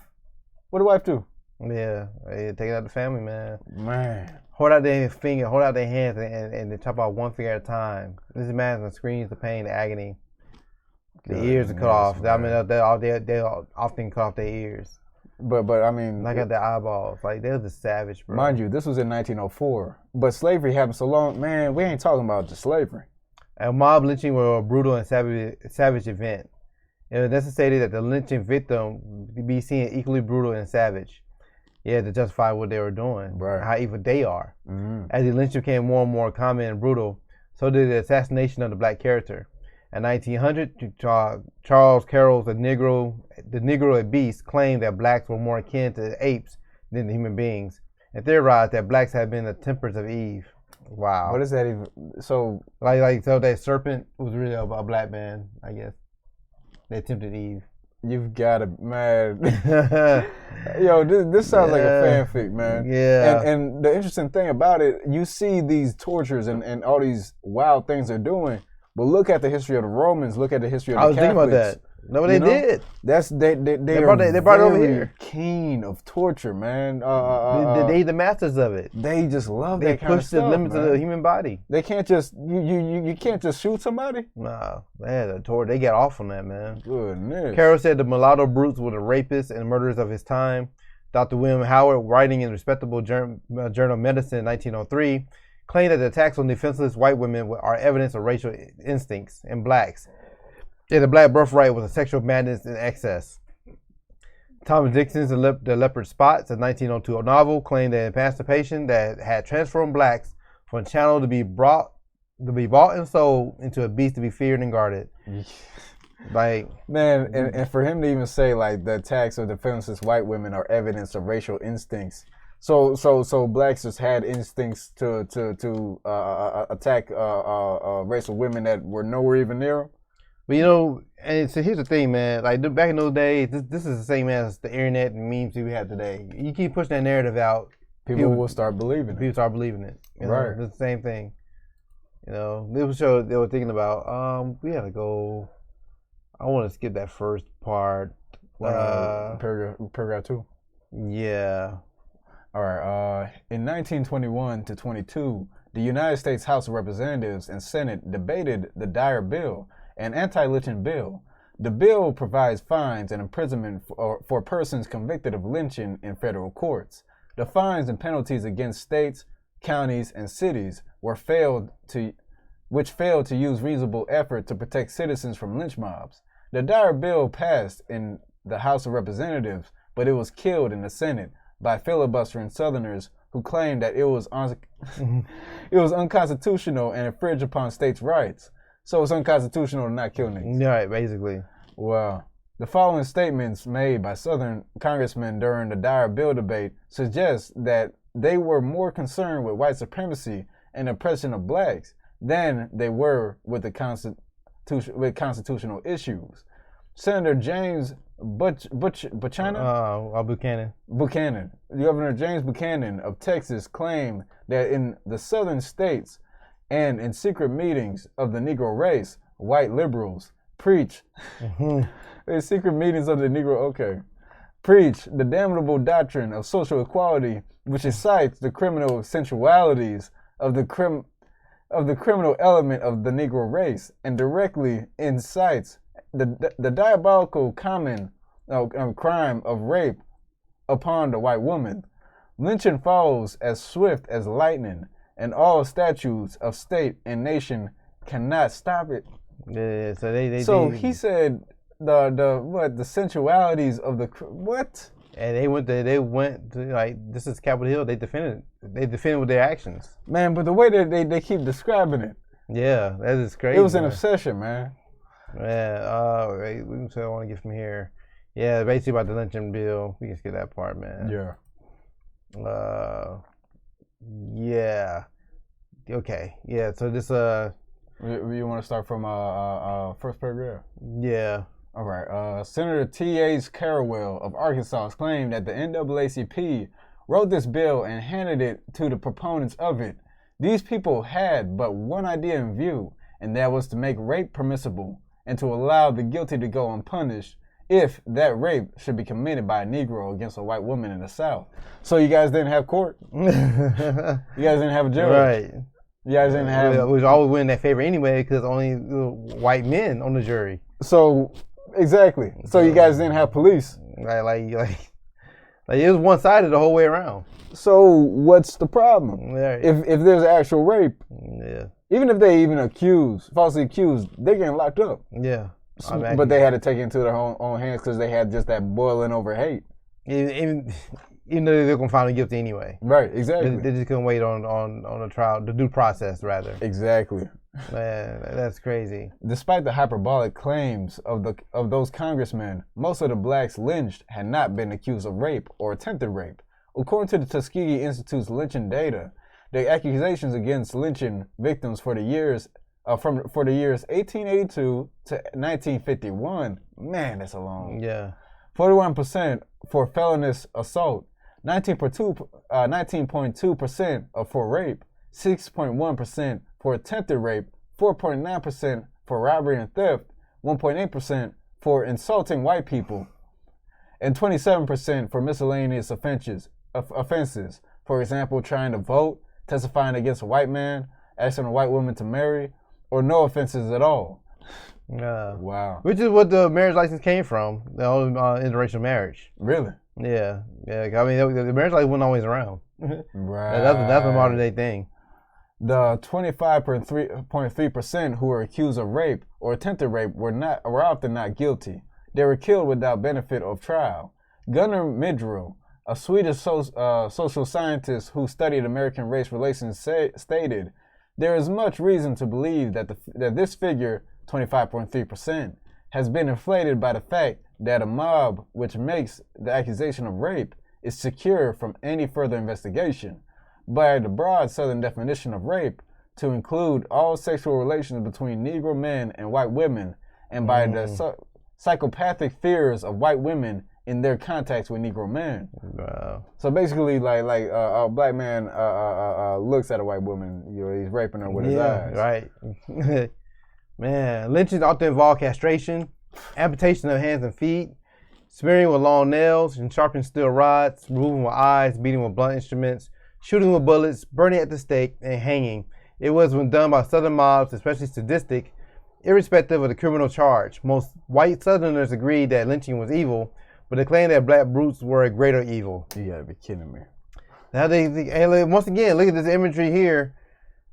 do? Yeah, taking out the family, man. Man. Hold out their hands, and they chop out one finger at a time. This man screams the pain, the agony. The ears are cut off. Man. I mean, they often cut off their ears. But I mean, like at their eyeballs, like they was just savage, bro. Mind you, this was in 1904. But slavery happened so long, man. We ain't talking about just slavery. And mob lynching was a brutal and savage event. It was necessitated that the lynching victim be seen equally brutal and savage. Yeah, to justify what they were doing, right. How evil they are. Mm-hmm. As the lynching became more and more common and brutal, so did the assassination of the black character. In 1900, Charles Carroll's The Negro a Beast claimed that blacks were more akin to apes than human beings, and theorized that blacks had been the tempers of Eve. Wow. What is that even? So so that serpent was really a black man, I guess. They tempted Eve. You've got to, man. Yo, this sounds like a fanfic, man. Yeah. And the interesting thing about it, you see these tortures and all these wild things they're doing, but look at the history of the Romans. Look at the history of the Catholics. I was thinking about that. No, they did. They brought it over here. Keen of torture, man. They the masters of it. They just love that kind of stuff. They push the limits of the human body. They can't just you can't just shoot somebody. Nah, they had a torture. They got off on that, man. Goodness. Carroll said the mulatto brutes were the rapists and murderers of his time. Dr. William Howard, writing in the respectable Journal of Medicine in 1903, claimed that the attacks on defenseless white women are evidence of racial instincts in blacks. Yeah, the black birthright was a sexual madness in excess. Thomas Dixon's The Leopard Spots, a 1902 novel, claimed that emancipation that had transformed blacks from a channel to be bought and sold into a beast to be feared and guarded. Like, man, and for him to even say like the attacks of defenseless white women are evidence of racial instincts. So blacks just had instincts to attack racial women that were nowhere even near them. But and so here's the thing, man. Like back in those days, this is the same as the internet and memes we have today. You keep pushing that narrative out, people will start believing it. People start believing it. Right. It's the same thing. This show they were thinking about. We had to go. I want to skip that first part. Paragraph 2. Yeah. All right. In 1921 to 22, the United States House of Representatives and Senate debated the Dyer Bill, an anti-lynching bill. The bill provides fines and imprisonment for persons convicted of lynching in federal courts. The fines and penalties against states, counties, and cities which failed to use reasonable effort to protect citizens from lynch mobs. The Dyer Bill passed in the House of Representatives, but it was killed in the Senate by filibustering Southerners who claimed that it was unconstitutional and infringed upon states' rights. So it's unconstitutional to not kill niggas. Right, basically. Well, the following statements made by Southern congressmen during the Dyer Bill debate suggest that they were more concerned with white supremacy and oppression of blacks than they were with constitutional issues. Senator James Buchanan, Governor James Buchanan of Texas claimed that in the southern states and in secret meetings of the Negro race, white liberals preach in secret meetings of the Negro, preach the damnable doctrine of social equality, which incites the criminal sensualities of the criminal element of the Negro race and directly incites the diabolical crime of rape upon the white woman. Lynching follows as swift as lightning, and all statutes of state and nation cannot stop it. Yeah, so he said the sensualities of the what? And they went to like, this is Capitol Hill. They defended with their actions. Man, but the way that they keep describing it. Yeah, that is crazy. It was an obsession, man. Yeah, so I want to get from here. Yeah, basically about the lynching bill. We can skip that part, man. Yeah. Yeah. Okay. Yeah. So this You want to start from first paragraph? Yeah. All right. Senator T.H. Carawell of Arkansas claimed that the NAACP wrote this bill and handed it to the proponents of it. These people had but one idea in view, and that was to make rape permissible and to allow the guilty to go unpunished if that rape should be committed by a Negro against a white woman in the South. So you guys didn't have court? You guys didn't have a jury? Right. You guys didn't have... We always win that favor anyway because only white men on the jury. So, exactly. So you guys didn't have police? Right, like it was one-sided the whole way around. So what's the problem? Right. If there's actual rape, yeah. Even if they falsely accused, they're getting locked up. Yeah. But they had to take it into their own hands because they had just that boiling over hate. Even though they're gonna find them guilty anyway. Right, exactly. They just couldn't wait on the trial, the due process rather. Exactly. Man, that's crazy. Despite the hyperbolic claims of those congressmen, most of the blacks lynched had not been accused of rape or attempted rape. According to the Tuskegee Institute's lynching data, the accusations against lynching victims for the years 1882 to 1951, man, that's a long. Yeah. 41% for felonious assault, 19.2% for rape, 6.1% for attempted rape, 4.9% for robbery and theft, 1.8% for insulting white people, and 27% for miscellaneous offenses. For example, trying to vote, testifying against a white man, asking a white woman to marry, or no offenses at all. Wow. Which is what the marriage license came from, the interracial marriage. Really? Yeah. I mean, the marriage license wasn't always around. Right. That's a modern day thing. The 25.3% who were accused of rape or attempted rape were often not guilty. They were killed without benefit of trial. Gunnar Myrdal, a Swedish social scientist who studied American race relations, stated, "There is much reason to believe that this figure, 25.3%, has been inflated by the fact that a mob which makes the accusation of rape is secure from any further investigation. By the broad Southern definition of rape, to include all sexual relations between Negro men and white women, and by the psychopathic fears of white women in their contacts with Negro men." Wow. So basically, like a black man looks at a white woman, he's raping her with his eyes. Right. Man, lynchings often involve castration, amputation of hands and feet, spearing with long nails and sharpened steel rods, removing with eyes, beating with blunt instruments, shooting with bullets, burning at the stake, and hanging. It was when done by Southern mobs, especially sadistic, irrespective of the criminal charge. Most white Southerners agreed that lynching was evil, but they claimed that black brutes were a greater evil. You gotta be kidding me. Now and once again, look at this imagery here,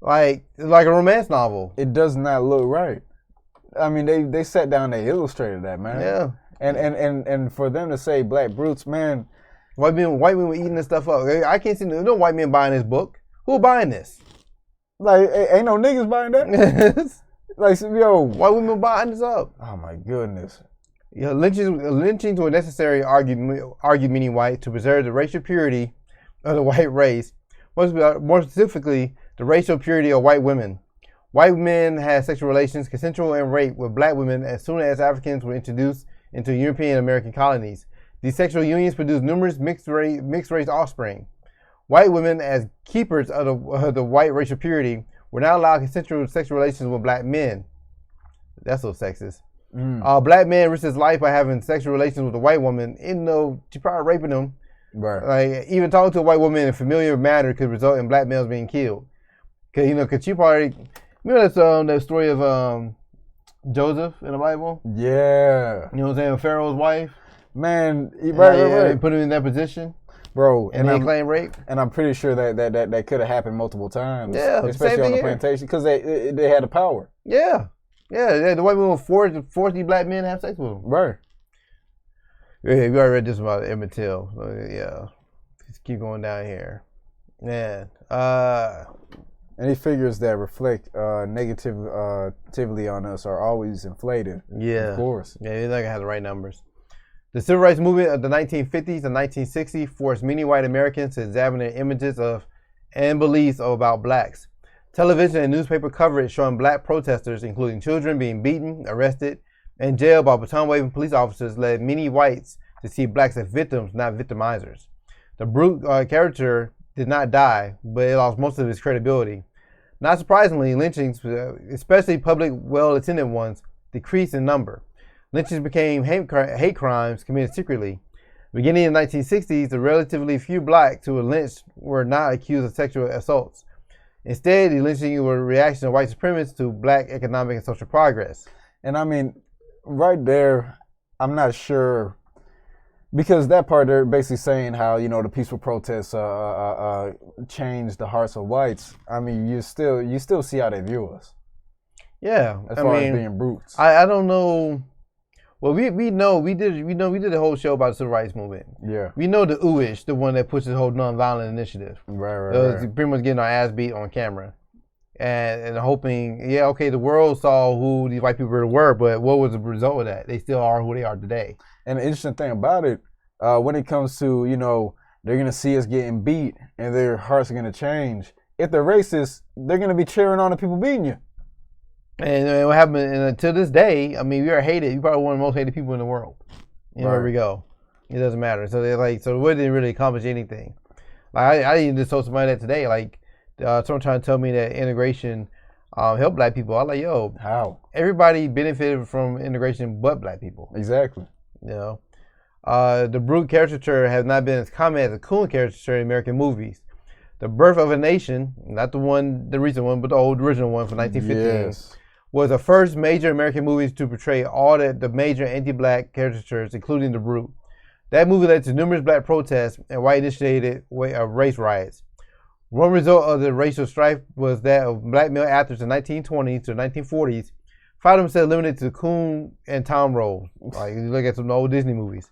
like a romance novel. It does not look right. I mean, they sat down, they illustrated that, man. Yeah. And for them to say black brutes, man. White men were eating this stuff up. I can't see no white men buying this book. Who buying this? Like, ain't no niggas buying that. Like, yo, white women buying this up. Oh my goodness. Yeah, lynchings were necessary, argued many whites, to preserve the racial purity of the white race. More specifically, the racial purity of white women. White men had sexual relations, consensual and rape, with black women as soon as Africans were introduced into European American colonies. These sexual unions produced numerous mixed race offspring. White women, as keepers of the white racial purity, were not allowed consensual sexual relations with black men. That's so sexist. Black man risked his life by having sexual relations with a white woman, even though she probably raping him. Right. Like, even talking to a white woman in a familiar manner could result in black males being killed. Cause she probably, remember that story of Joseph in the Bible? Yeah. You know what I'm saying? Pharaoh's wife. Man, right. Put him in that position. Bro, and they claim rape. And I'm pretty sure that could have happened multiple times. Yeah, especially on the plantation, because they had the power. Yeah. The white women would force these black men to have sex with them. Right. Yeah, we already read this about Emmett Till. Yeah. Just keep going down here. Man. Any figures that reflect negatively on us are always inflated. Yeah. Of course. Yeah, you're not going to have the right numbers. The civil rights movement of the 1950s and 1960s forced many white Americans to examine their images of and beliefs about blacks. Television and newspaper coverage showing black protesters, including children, being beaten, arrested, and jailed by baton-waving police officers led many whites to see blacks as victims, not victimizers. The brute character did not die, but it lost most of its credibility. Not surprisingly, lynchings, especially public, well-attended ones, decreased in number. Lynchings became hate crimes committed secretly. Beginning in the 1960s, the relatively few blacks who were lynched were not accused of sexual assaults. Instead, the lynching was a reaction of white supremacists to black economic and social progress. And I mean, right there, I'm not sure, because that part they're basically saying how, the peaceful protests changed the hearts of whites. I mean, you still see how they view us. Yeah, as far as being brutes. I don't know. Well, we did a whole show about the civil rights movement. Yeah. We know the UISH, the one that pushes the whole nonviolent initiative. Right. Pretty much getting our ass beat on camera. And hoping, the world saw who these white people really were, but what was the result of that? They still are who they are today. And the interesting thing about it, when it comes to, they're going to see us getting beat and their hearts are going to change. If they're racist, they're going to be cheering on the people beating you. And what happened, and to this day, I mean, we are hated. You're probably one of the most hated people in the world. Where we go. It doesn't matter. So so it didn't really accomplish anything. Like, I even just told somebody that today, like, someone trying to tell me that integration helped black people. I'm like, yo. How? Everybody benefited from integration but black people. Exactly. The brute caricature has not been as common as the coon caricature in American movies. The Birth of a Nation, not the recent one, but the old original one from 1915. Yes. Was the first major American movie to portray all the major anti-black caricatures, including the brute. That movie led to numerous black protests and white-initiated race riots. One result of the racial strife was that of black male actors in the 1920s to 1940s found themselves limited to coon and Tom roles. Like, you look at some old Disney movies.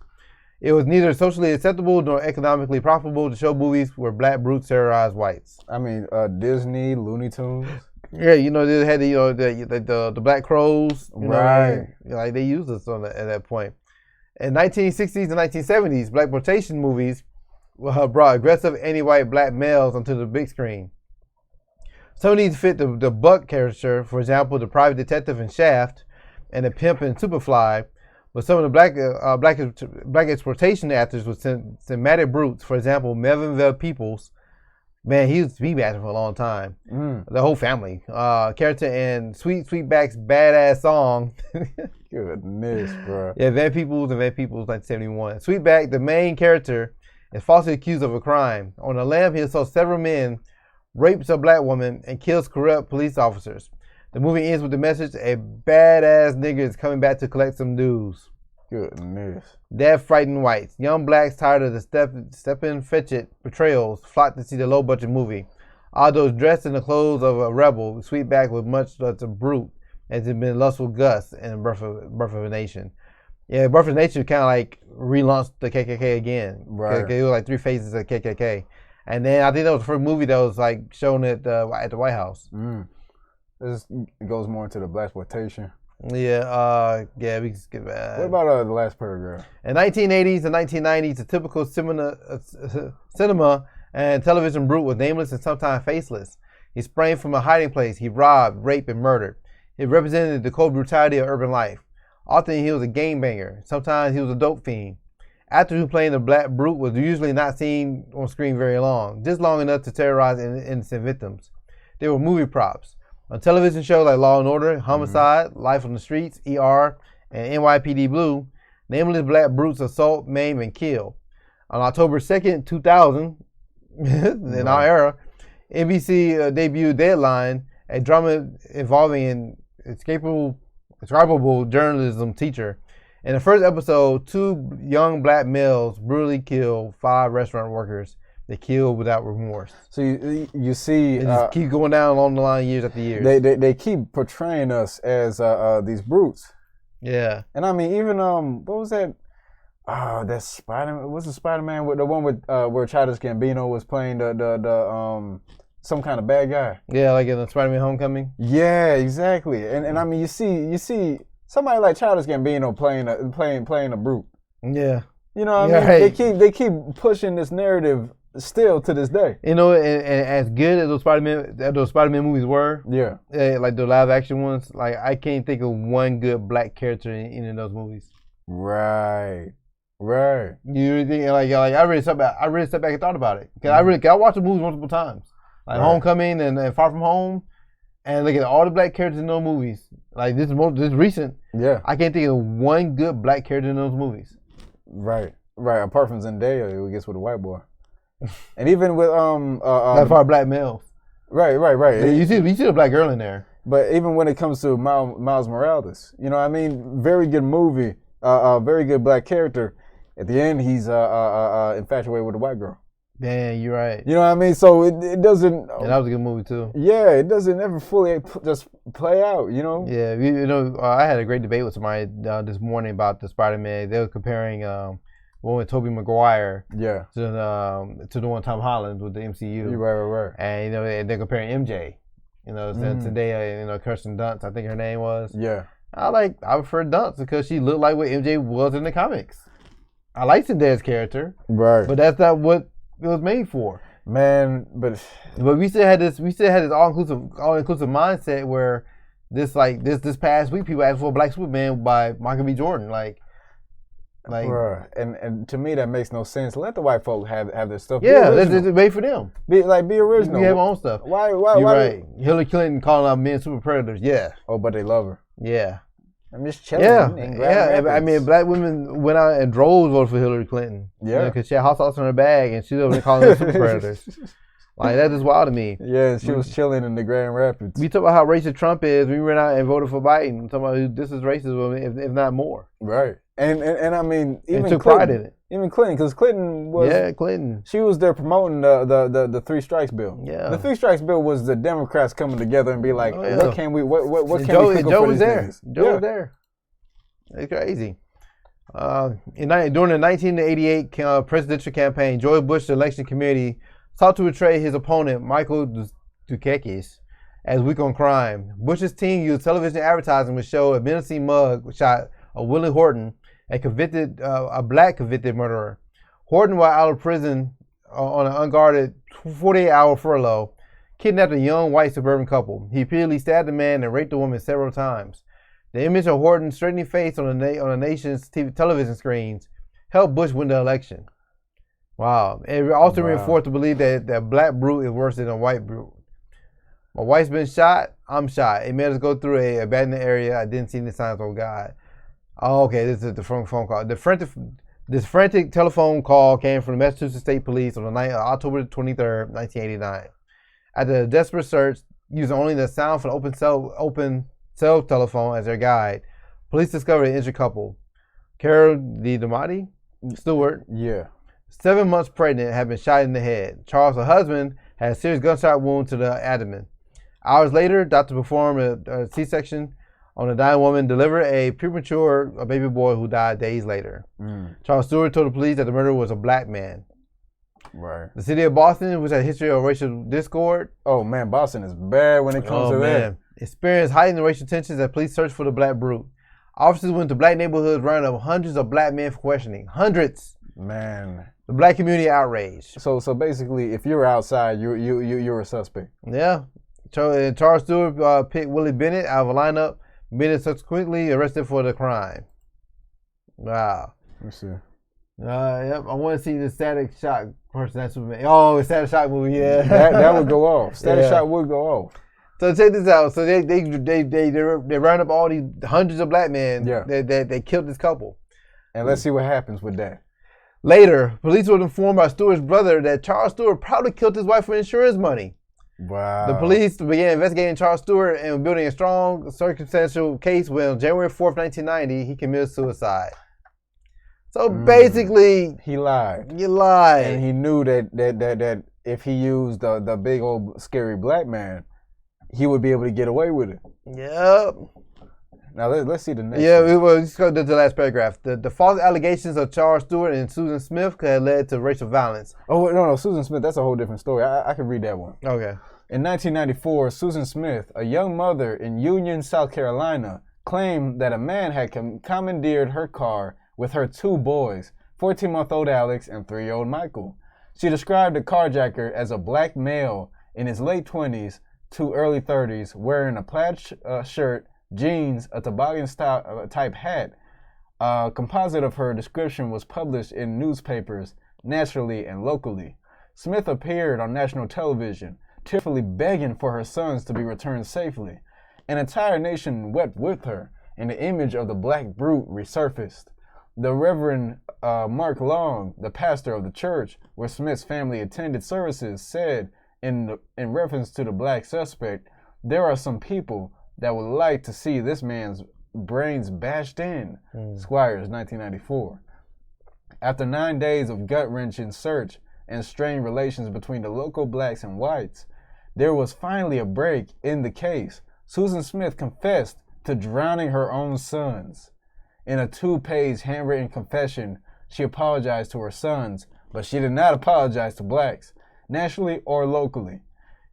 It was neither socially acceptable nor economically profitable to show movies where black brutes terrorized whites. I mean, Disney, Looney Tunes. Yeah, they had the Black Crows, right? Like they used us at that point. In 1960s and 1970s, black exploitation movies brought aggressive anti-white black males onto the big screen. Some of these fit the buck caricature, for example, the private detective in Shaft and the pimp in Superfly. But some of the black exploitation actors were thematic brutes. For example, Melvin Vale Peoples Man, he was speedbashing for a long time. The whole family. Character in Sweetback's badass song. Goodness, bro. Yeah, Van Peebles, 1971. Sweetback, the main character, is falsely accused of a crime. On a lam, he assaults several men, rapes a black woman, and kills corrupt police officers. The movie ends with the message, a badass nigga is coming back to collect some dues. Goodness. Death frightened whites. Young blacks tired of the Stepin Fetchit portrayals flocked to see the low-budget movie. Although dressed in the clothes of a rebel, Sweetback was much less a brute, as had been Lustful Gus in Birth of a Nation. Yeah, Birth of a Nation kind of like relaunched the KKK again. Right. It was like three phases of KKK. And then I think that was the first movie that was like shown at the White House. This goes more into the blaxploitation. Yeah, we can skip that. What about the last paragraph? In 1980s and 1990s, the typical cinema and television brute was nameless and sometimes faceless. He sprang from a hiding place. He robbed, raped, and murdered. He represented the cold brutality of urban life. Often he was a gangbanger. Sometimes he was a dope fiend. Actor who played the black brute was usually not seen on screen very long, just long enough to terrorize innocent victims. They were movie props. On television shows like Law & Order, Homicide, Life on the Streets, ER, and NYPD Blue, nameless black brutes assault, maim, and kill. On October 2nd, 2000, in our era, NBC debuted Deadline, a drama involving an inscribable journalism teacher. In the first episode, 2 young black males brutally killed 5 restaurant workers. They kill without remorse. So you see, they just keep going down along the line years after years. They keep portraying us as these brutes. Yeah. And I mean, even what was that? That Spider-Man. What's the Spider-Man with the one with where Childish Gambino was playing the some kind of bad guy? Yeah, like in the Spider-Man Homecoming. Yeah, exactly. And I mean, you see somebody like Childish Gambino playing a brute. Yeah. You know what I mean? Right. They keep pushing this narrative still to this day. You know, and as good as those Spider-Man movies were, like the live action ones, like I can't think of one good black character in any of those movies. Right. You really think like I really sat back and thought about it because I watched the movies multiple times, like Homecoming and Far From Home, and look at all the black characters in those movies. Like this is recent. Yeah, I can't think of one good black character in those movies. Right. Apart from Zendaya, who gets with a white boy. And even with that's for black males. Right. You see the black girl in there. But even when it comes to Miles Morales, you know what I mean? Very good movie, very good black character. At the end, he's infatuated with a white girl. Yeah, you're right. You know what I mean? So it doesn't. And that was a good movie too. Yeah, it doesn't ever fully just play out. You know. Yeah, I had a great debate with somebody this morning about the Spider-Man. They were comparing one with Tobey Maguire, to the one Tom Holland with the MCU. Right. And and they're comparing MJ. Zendaya, Kirsten Dunst, I think her name was. Yeah. I prefer Dunst because she looked like what MJ was in the comics. I like Zendaya's character, right? But that's not what it was made for, man. But we still had this all inclusive mindset where this past week people asked for a Black Superman by Michael B. Jordan, Bruh. And to me that makes no sense. Let the white folk have their stuff. Yeah, let's wait for them. Be original. We have our own stuff. Why? You're right. Hillary Clinton calling out men super predators. Yeah. Oh, but they love her. Yeah. I'm just chilling. Yeah. I mean, black women went out and droves voted for Hillary Clinton. Yeah. Because she had hot sauce in her bag and she was calling them super predators. Like, that is wild to me. Yeah, she was chilling in the Grand Rapids. We talk about how racist Trump is. We went out and voted for Biden. Talking about this is racism, if not more. Right. And I mean, even took Clinton, pride in it. Even Clinton, because Clinton was... Yeah, Clinton. She was there promoting the 3 Strikes bill. Yeah. The 3 Strikes bill was the Democrats coming together and be like, what can we pick up for Joe was these there. things? Joe was there. It's crazy. During the 1988 presidential campaign, George Bush's election committee sought to portray his opponent, Michael Dukakis, as weak on crime. Bush's team used television advertising to show a menacing mug shot of Willie Horton, a black convicted murderer. Horton, while out of prison on an unguarded 48-hour furlough, kidnapped a young white suburban couple. He repeatedly stabbed the man and raped the woman several times. The image of Horton's straightening face on the nation's television screens helped Bush win the election. Wow. It also Wow. reinforced the belief that black brute is worse than a white brute. My wife's been shot. I'm shot. It made us go through a abandoned area. I didn't see any signs of God. Oh, okay. This is the phone call. This frantic telephone call came from the Massachusetts State Police on the night of October 23rd, 1989. After a desperate search, using only the sound from the open cell telephone as their guide, police discovered an injured couple. Carol DiDamati, Stewart, Yeah. 7 months pregnant, had been shot in the head. Charles, her husband, had a serious gunshot wound to the abdomen. Hours later, doctor performed a C-section on the dying woman, delivered a premature baby boy who died days later. Charles Stewart told the police that the murderer was a black man. Right. The city of Boston, which had a history of racial discord. Oh man, Boston is bad when it comes to that. Experienced heightened racial tensions as police searched for the black brute. Officers went to black neighborhoods, rounding up hundreds of black men for questioning. Hundreds. Man. The black community outraged. So basically, if you're outside, you're a suspect. Yeah. Charles Stewart picked Willie Bennett out of a lineup. Bennett subsequently arrested for the crime. Wow. Let's see. Yep. I want to see the Static Shock person. That's what made. Oh, the Static Shock movie. Yeah. that would go off. Static Shock would go off. So check this out. So they round up all these hundreds of black men. Yeah. They killed this couple. And let's see what happens with that. Later, police were informed by Stewart's brother that Charles Stewart probably killed his wife for insurance money. Wow. The police began investigating Charles Stewart and building a strong circumstantial case when on January 4th, 1990, he committed suicide. So basically, he lied. You lied. And he knew that if he used the big old scary black man, he would be able to get away with it. Yep. Now let's see the next. Yeah, let's go to the last paragraph. The false allegations of Charles Stewart and Susan Smith had led to racial violence. Oh no, Susan Smith. That's a whole different story. I can read that one. Okay. In 1994, Susan Smith, a young mother in Union, South Carolina, claimed that a man had commandeered her car with her 2 boys, 14-month-old Alex and 3-year-old Michael. She described the carjacker as a black male in his late 20s to early 30s, wearing a plaid shirt, jeans, a toboggan-style type hat. A composite of her description was published in newspapers nationally and locally. Smith appeared on national television, tearfully begging for her sons to be returned safely. An entire nation wept with her, and the image of the black brute resurfaced. The Reverend Mark Long, the pastor of the church where Smith's family attended services, said in reference to the black suspect, "There are some people that would like to see this man's brains bashed in." Squires, 1994. After 9 days of gut-wrenching search and strained relations between the local blacks and whites, there was finally a break in the case. Susan Smith confessed to drowning her own sons. In a 2-page handwritten confession, she apologized to her sons, but she did not apologize to blacks, nationally or locally.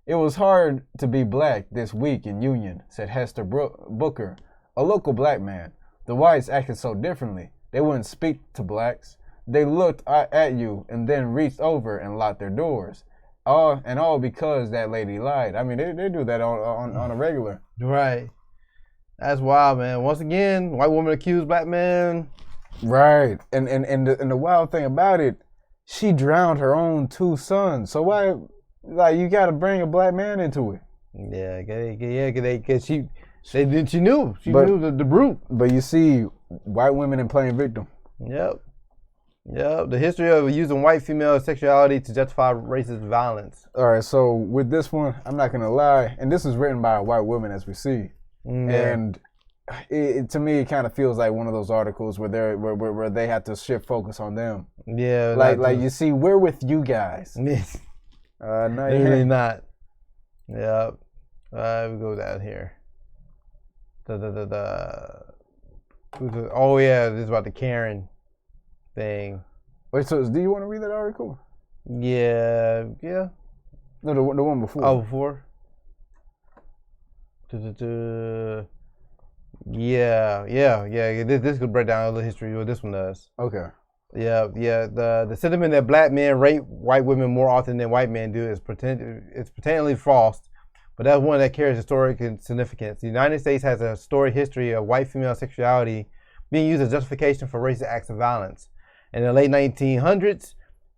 "It was hard to be black this week in Union," said Hester Booker, a local black man. "The whites acted so differently. They wouldn't speak to blacks. They looked at you and then reached over and locked their doors. All because that lady lied." I mean, they do that on a regular. Right. That's wild, man. Once again, white woman accused black man. Right. And the wild thing about it, she drowned her own 2 sons. So why, you got to bring a black man into it? Yeah, because she knew the brute. But you see, white women in playing victim. Yep. The history of using white female sexuality to justify racist violence. All right, so with this one, I'm not gonna lie, and this is written by a white woman, as we see, and to me, it kind of feels like one of those articles where they have to shift focus on them. Yeah, like you see, we're with you guys. No, really not. Yeah. We go down here. Oh yeah, this is about the Karen thing. Wait, so do you want to read that article? Yeah. No, the one before. Oh, before. Yeah. This could break down the history of what this one does. Okay. Yeah. The sentiment that black men rape white women more often than white men do is potentially false, but that's one that carries historic significance. The United States has a storied history of white female sexuality being used as justification for racist acts of violence. In the late 1900s,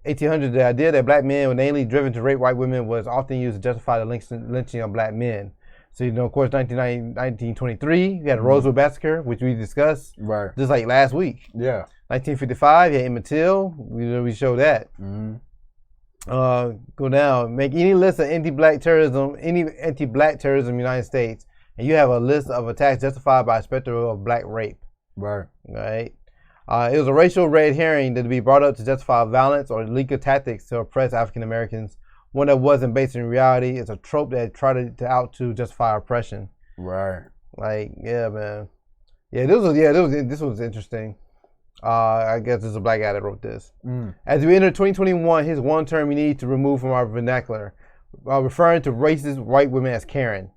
1800s, the idea that black men were namely driven to rape white women was often used to justify the lynching of black men. So, of course, 1923, you had the Roswell Massacre, which we discussed just like last week. Yeah. 1955, you had Emmett Till. We showed that. Go down. Make any list of anti-black terrorism in the United States, and you have a list of attacks justified by a specter of black rape. Right. It was a racial red herring that would be brought up to justify violence or legal tactics to oppress African Americans. One that wasn't based in reality. It's a trope that tried to justify oppression. Right. Like, yeah, man. Yeah, this was interesting. I guess there's a black guy that wrote this. As we enter 2021, here's one term we need to remove from our vernacular, referring to racist white women as Karen.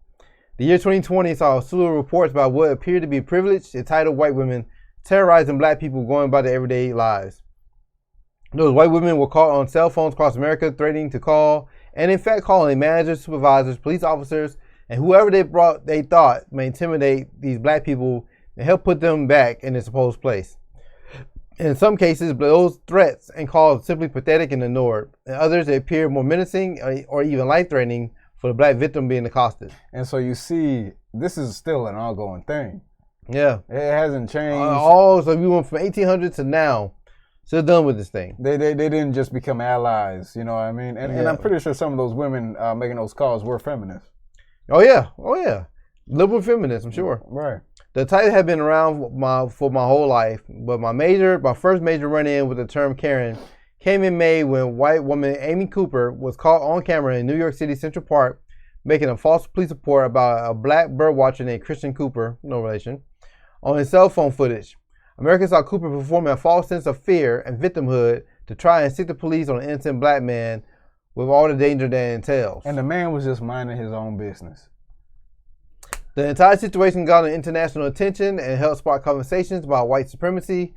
The year 2020 saw a slew of reports about what appeared to be privileged, entitled white women terrorizing black people going about their everyday lives. Those white women were caught on cell phones across America, threatening to call, and in fact calling managers, supervisors, police officers, and whoever they thought may intimidate these black people and help put them back in their supposed place. In some cases, those threats and calls simply pathetic and ignored. In others, they appear more menacing or even life-threatening for the black victim being accosted. And so you see, this is still an ongoing thing. Yeah. It hasn't changed. So we went from 1800 to now. Still done with this thing. They didn't just become allies, you know what I mean? And I'm pretty sure some of those women making those calls were feminists. Oh yeah. Liberal feminists, I'm sure. Right. The title had been around for my whole life, but my first major run-in with the term Karen came in May when white woman Amy Cooper was caught on camera in New York City Central Park making a false police report about a black bird watcher named Christian Cooper, no relation, on his cell phone footage. Americans saw Cooper performing a false sense of fear and victimhood to try and stick the police on an innocent black man with all the danger that entails. And the man was just minding his own business. The entire situation got international attention and helped spark conversations about white supremacy.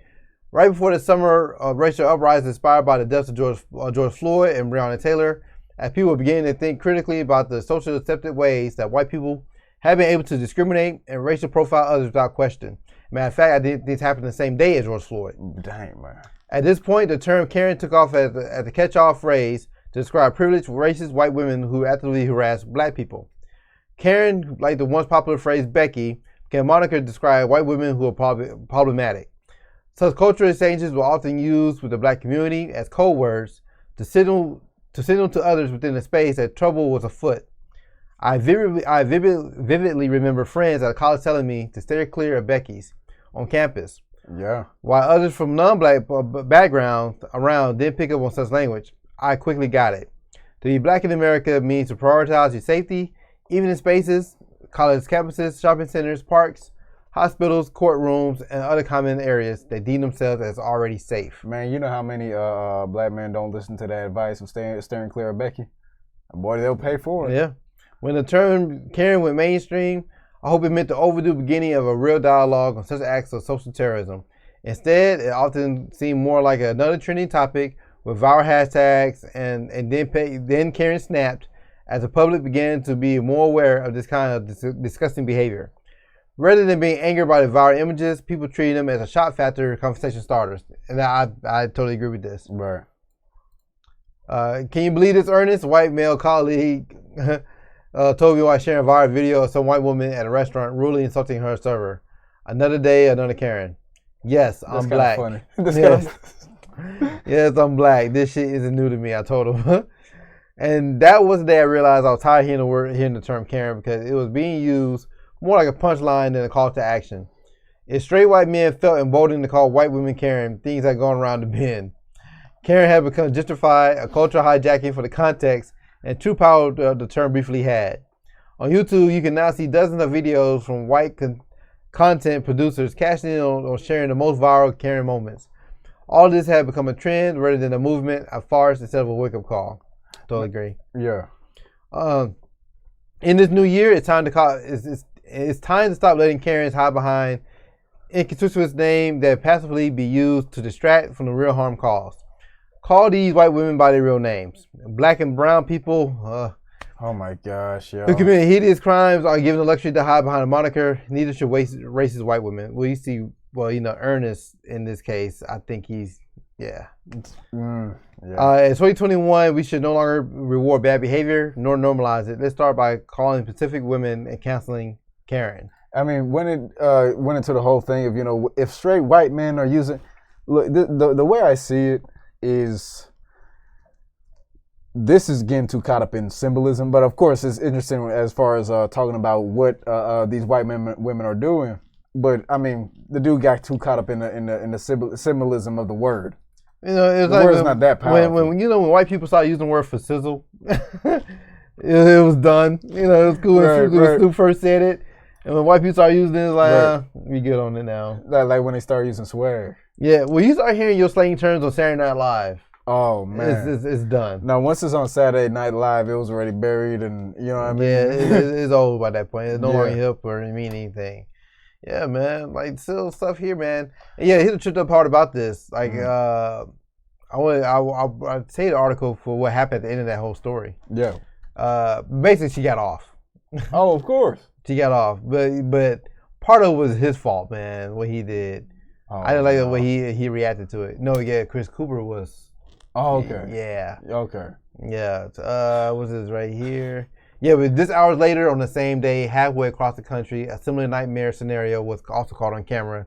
Right before the summer racial uprising inspired by the deaths of George Floyd and Breonna Taylor, as people were beginning to think critically about the socially accepted ways that white people have been able to discriminate and racial profile others without question. Matter of fact, I did this happen the same day as George Floyd. Dang, man. At this point, the term Karen took off as the catch-all phrase to describe privileged, racist white women who actively harass black people. Karen, like the once popular phrase Becky, became a moniker to describe white women who are problematic. Such cultural exchanges were often used with the black community as code words to signal to others within the space that trouble was afoot. I vividly remember friends at college telling me to steer clear of Becky's on campus. Yeah. While others from non-black backgrounds around didn't pick up on such language, I quickly got it. To be black in America means to prioritize your safety, even in spaces, college campuses, shopping centers, parks, hospitals, courtrooms, and other common areas that deem themselves as already safe. Man, you know how many black men don't listen to that advice of steering clear of Becky? Boy, they'll pay for it. Yeah. When the term Karen went mainstream, I hope it meant the overdue beginning of a real dialogue on such acts of social terrorism. Instead, it often seemed more like another trending topic with viral hashtags, and then Karen snapped as the public began to be more aware of this kind of disgusting behavior. Rather than being angered by the viral images, people treated them as a shock factor conversation starters. And I totally agree with this. Right. Can you believe this, Ernest? White male colleague told me while sharing a viral video of some white woman at a restaurant rudely insulting her server. Another day, another Karen. Yes, I'm black. Funny. Yes, I'm black. This shit isn't new to me, I told him. And that was the day I realized I was tired of hearing the term Karen because it was being used more like a punchline than a call to action. If straight white men felt emboldened to call white women Karen, things had gone around the bend. Karen had become gentrified, a cultural hijacking for the context and true power the term briefly had. On YouTube, you can now see dozens of videos from white content producers cashing in on sharing the most viral Karen moments. All this had become a trend rather than a movement, a farce instead of a wake-up call. Totally agree. Yeah. In this new year, it's time to stop letting Karens hide behind inconspicuous name that passively be used to distract from the real harm caused. Call these white women by their real names. Black and brown people oh my gosh, yo. who commit hideous crimes are given the luxury to hide behind a moniker. Neither should racist white women. Well, you see, Ernest in this case, I think he's, yeah. In 2021, we should no longer reward bad behavior nor normalize it. Let's start by calling specific women and canceling Karen. I mean, when it went into the whole thing of, if straight white men are using, look, the way I see it is, this is getting too caught up in symbolism, but of course it's interesting as far as talking about what these white women are doing. But I mean, the dude got too caught up in the symbolism of the word. It's the word's not that powerful. When white people started using the word for sizzle, it was done. It was cool when Stu first said it, and when white people started using it, it's like, we good on it now. Like when they started using swear. Yeah, when you start hearing your slang terms on Saturday Night Live. Oh man, it's done. Now once it's on Saturday Night Live, it was already buried, and you know what I mean. Yeah, it's over by that point. It's no longer hip or mean anything. Yeah, man. Like still stuff here, man. And yeah, here's the tripped up part about this. Like, I'll say the article for what happened at the end of that whole story. Yeah. Basically, she got off. Oh, of course. She got off, but part of it was his fault, man. What he did. Oh, I didn't like the way he reacted to it. No, yeah, Chris Cooper was. Oh, okay. Yeah. Okay. Yeah. What's this right here? Yeah, but this hours later on the same day, halfway across the country, a similar nightmare scenario was also caught on camera,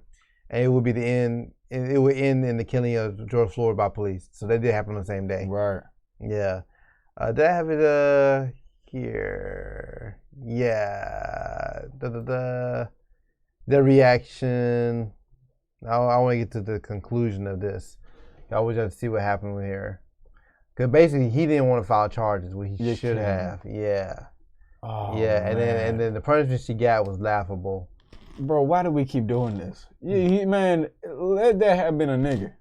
and it would be the end. It would end in the killing of George Floyd by police. So that did happen on the same day. Right. Yeah. Did I have it here? Yeah. The reaction. I want to get to the conclusion of this. I always have to see what happened with here. Because basically, he didn't want to file charges, what he should have. Yeah. Oh, yeah, man. and then the punishment she got was laughable. Bro, why do we keep doing this? Man, let that have been a nigga.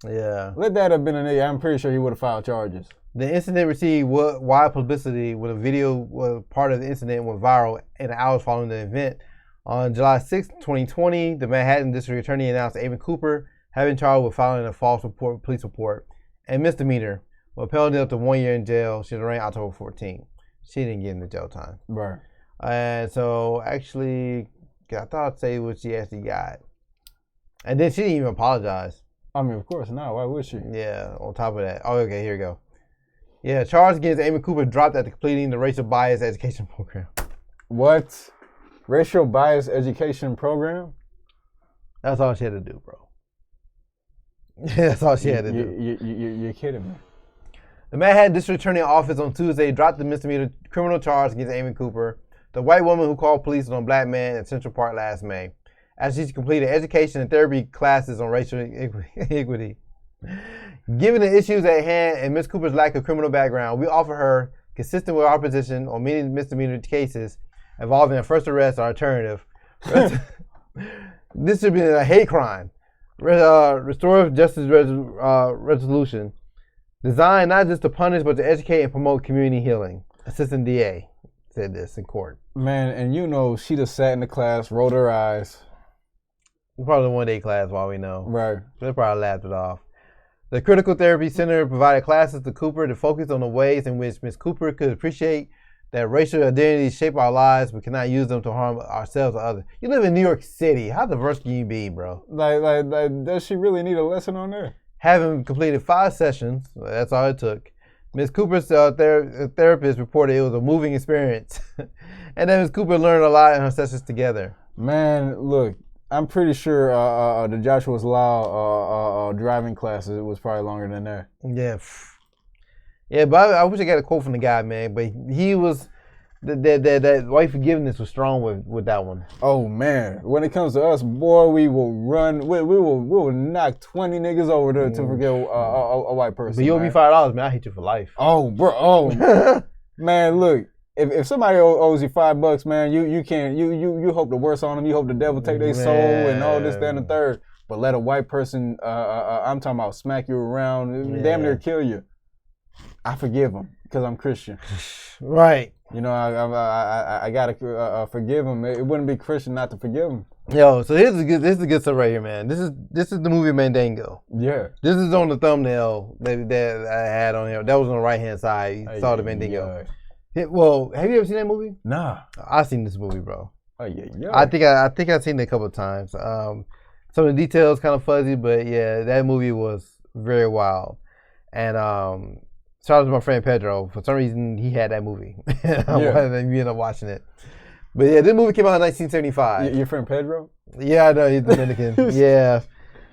Yeah. Let that have been a nigga. I'm pretty sure he would have filed charges. The incident received wide publicity when a video was part of the incident went viral in the hours following the event. On July 6, 2020, the Manhattan District Attorney announced Amy Cooper had been charged with filing a false police report and misdemeanor. Well, upheld up to 1 year in jail. She was arraigned October 14. She didn't get into jail time. Right. And so, actually, I thought I'd say what she actually got. And then she didn't even apologize. I mean, of course not. Why would she? Yeah, on top of that. Oh, okay, here we go. Yeah, charge against Amy Cooper dropped after completing the racial bias education program. What? Racial bias education program? That's all she had to do, bro. That's all she had to do. You're kidding me. The Manhattan District Attorney Office on Tuesday dropped the misdemeanor criminal charge against Amy Cooper, the white woman who called police on a black man in Central Park last May, as she completed education and therapy classes on racial equity. Given the issues at hand and Ms. Cooper's lack of criminal background, we offer her, consistent with our position on many misdemeanor cases involving a first arrest or alternative. This should be a hate crime. Restorative justice resolution. Designed not just to punish, but to educate and promote community healing. Assistant DA said this in court. Man, and she just sat in the class, rolled her eyes. Probably a one-day class, while we know. Right. They probably laughed it off. The Critical Therapy Center provided classes to Cooper to focus on the ways in which Ms. Cooper could appreciate that racial identities shape our lives, but cannot use them to harm ourselves or others. You live in New York City. How diverse can you be, bro? Like, does she really need a lesson on there? Having completed 5 sessions, that's all it took, Ms. Cooper's therapist reported it was a moving experience. And then Ms. Cooper learned a lot in her sessions together. Man, look, I'm pretty sure the Joshua's Law driving classes, it was probably longer than that. Yeah. Yeah, but I wish I got a quote from the guy, man. But he was, that white forgiveness was strong with that one. Oh, man. When it comes to us, boy, we will run, we will knock 20 niggas over to forgive a white person. But you owe me $5, man. I hate you for life. Oh, bro. Oh, man, look. If somebody owes you $5, man, you can't, you hope the worst on them. You hope the devil take their soul and all this, that, and the third. But let a white person, I'm talking about smack you around, damn near kill you. I forgive them because I'm Christian. Right. You know, I gotta forgive him. It wouldn't be Christian not to forgive him. Yo, so this is the good stuff right here, man. This is the movie Mandingo. Yeah. This is on the thumbnail that I had on here. That was on the right hand side. You saw the Mandingo. Yeah. Well, have you ever seen that movie? Nah. I've seen this movie, bro. Oh yeah. I think I've seen it a couple of times. Some of the details kind of fuzzy, but yeah, that movie was very wild. And shout out to my friend Pedro. For some reason, he had that movie. And we ended up watching it. But yeah, this movie came out in 1975. Your friend Pedro? Yeah, I know, he's Dominican. Yeah.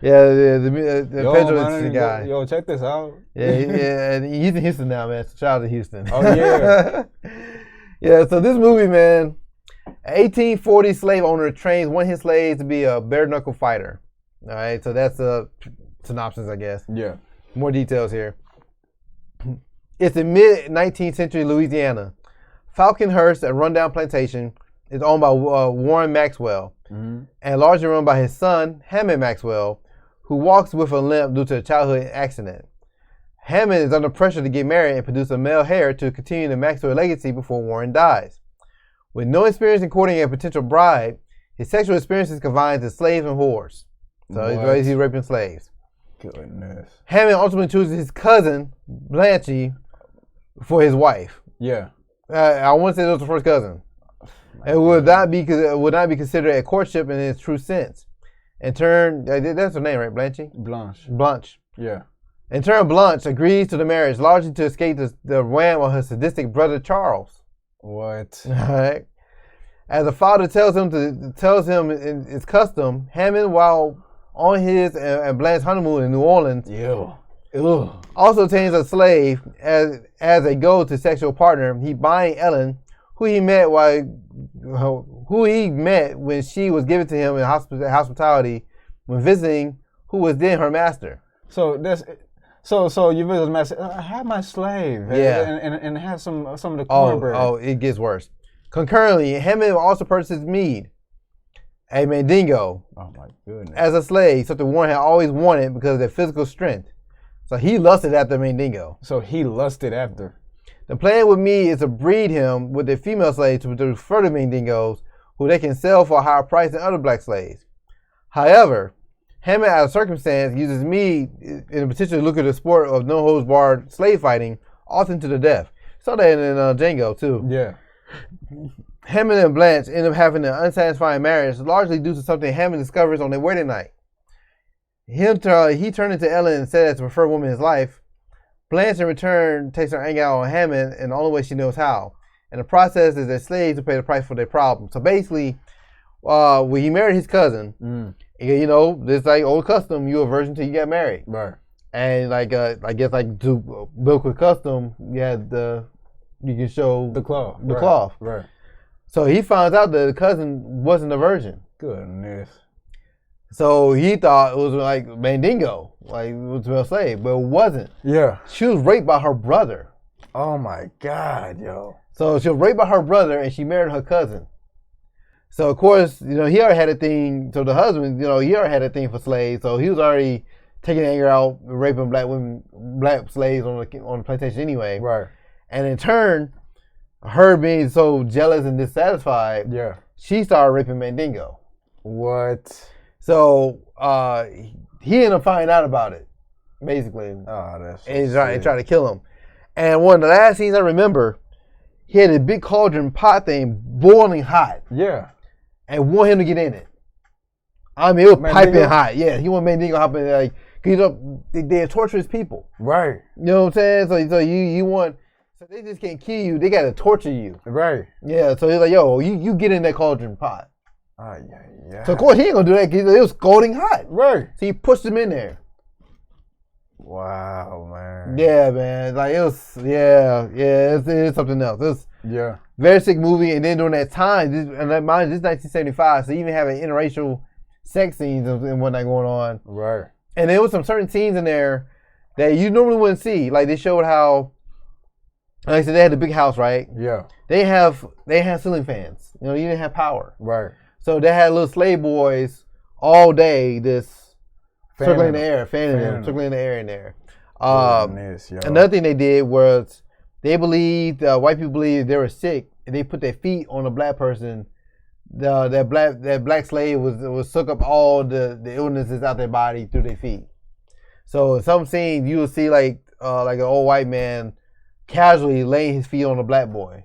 The Pedro is the guy. Yo, check this out. Yeah, and he's in Houston now, man. So shout out to Houston. Oh, yeah. Yeah, so this movie, man, an 1840 slave owner trains one of his slaves to be a bare-knuckle fighter. All right, so that's a synopsis, I guess. Yeah. More details here. It's in mid-19th century Louisiana. Falconhurst, a rundown plantation, is owned by Warren Maxwell, and largely run by his son, Hammond Maxwell, who walks with a limp due to a childhood accident. Hammond is under pressure to get married and produce a male heir to continue the Maxwell legacy before Warren dies. With no experience in courting a potential bride, his sexual experiences confined to slaves and whores. So he's raping slaves. Goodness. Hammond ultimately chooses his cousin, Blanche, for his wife. Yeah. I want to say that was the first cousin. It would not be considered a courtship in its true sense. In turn, that's her name, right? Blanche. Yeah. In turn, Blanche agrees to the marriage largely to escape the wham of her sadistic brother Charles. What? All right. As the father tells him in its custom, Hammond, while on his and Blanche's honeymoon in New Orleans, also obtains a slave as a go-to sexual partner. He binds Ellen, who he met when she was given to him in hospitality when visiting, who was then her master. So you visit the master. I have my slave. And have some of the cornbread. Oh, it gets worse. Concurrently, Hammond also purchases Meade, a Mandingo, my goodness, as a slave, something Warren had always wanted because of their physical strength. So he lusted after Mandingo. The plan with Meade is to breed him with a female slave to produce further Mandingos, who they can sell for a higher price than other black slaves. However, Hammond, out of circumstance, uses Meade in a potentially lucrative sport of no-holds-barred slave fighting, often to the death. Saw that in Django, too. Yeah. Hammond and Blanche end up having an unsatisfying marriage, largely due to something Hammond discovers on their wedding night. He turned into Ellen and said as the preferred woman in his life. Blanche, in return, takes her anger out on Hammond in the only way she knows how. And the process is their slaves to pay the price for their problem. So basically, when he married his cousin, this like old custom, you a virgin till you get married. Right. And I guess to build with custom, you can show the cloth. Right. So he finds out that the cousin wasn't a virgin. Goodness. So he thought it was like Mandingo, like it was a slave, but it wasn't. Yeah. She was raped by her brother. Oh my God, yo. So she was raped by her brother and she married her cousin. So of course, he already had a thing. So the husband, he already had a thing for slaves. So he was already taking anger out, raping black slaves on the plantation anyway. Right. And in turn, her being so jealous and dissatisfied, she started raping Mandingo. What? So he ended up finding out about it, basically. Oh, that's so and tried to kill him. And one of the last scenes I remember, he had a big cauldron pot thing boiling hot. Yeah. And want him to get in it. I mean, it was piping hot. Yeah, he want Mandingo hop in there. They're torturous people. Right. You know what I'm saying? So you want... So they just can't kill you. They got to torture you. Right. Yeah, so he's like, yo, you get in that cauldron pot. Yeah. So, of course, he ain't going to do that because it was scalding hot. Right. So he pushed him in there. Wow, man. Yeah, man. Like, it was, it's something else. It was very sick movie. And then during that time, this is 1975, so you even have an interracial sex scenes and whatnot going on. Right. And there was some certain scenes in there that you normally wouldn't see. Like, they showed how, like I said, they had the big house, right? Yeah. They have ceiling fans. You didn't have power. Right. So they had little slave boys all day just circling in the air, fanning them, circling in the air in there. Another thing they did was they believed, white people believed they were sick, and they put their feet on a black person. That black slave was suck up all the illnesses out their body through their feet. So in some scenes you will see like an old white man casually laying his feet on a black boy,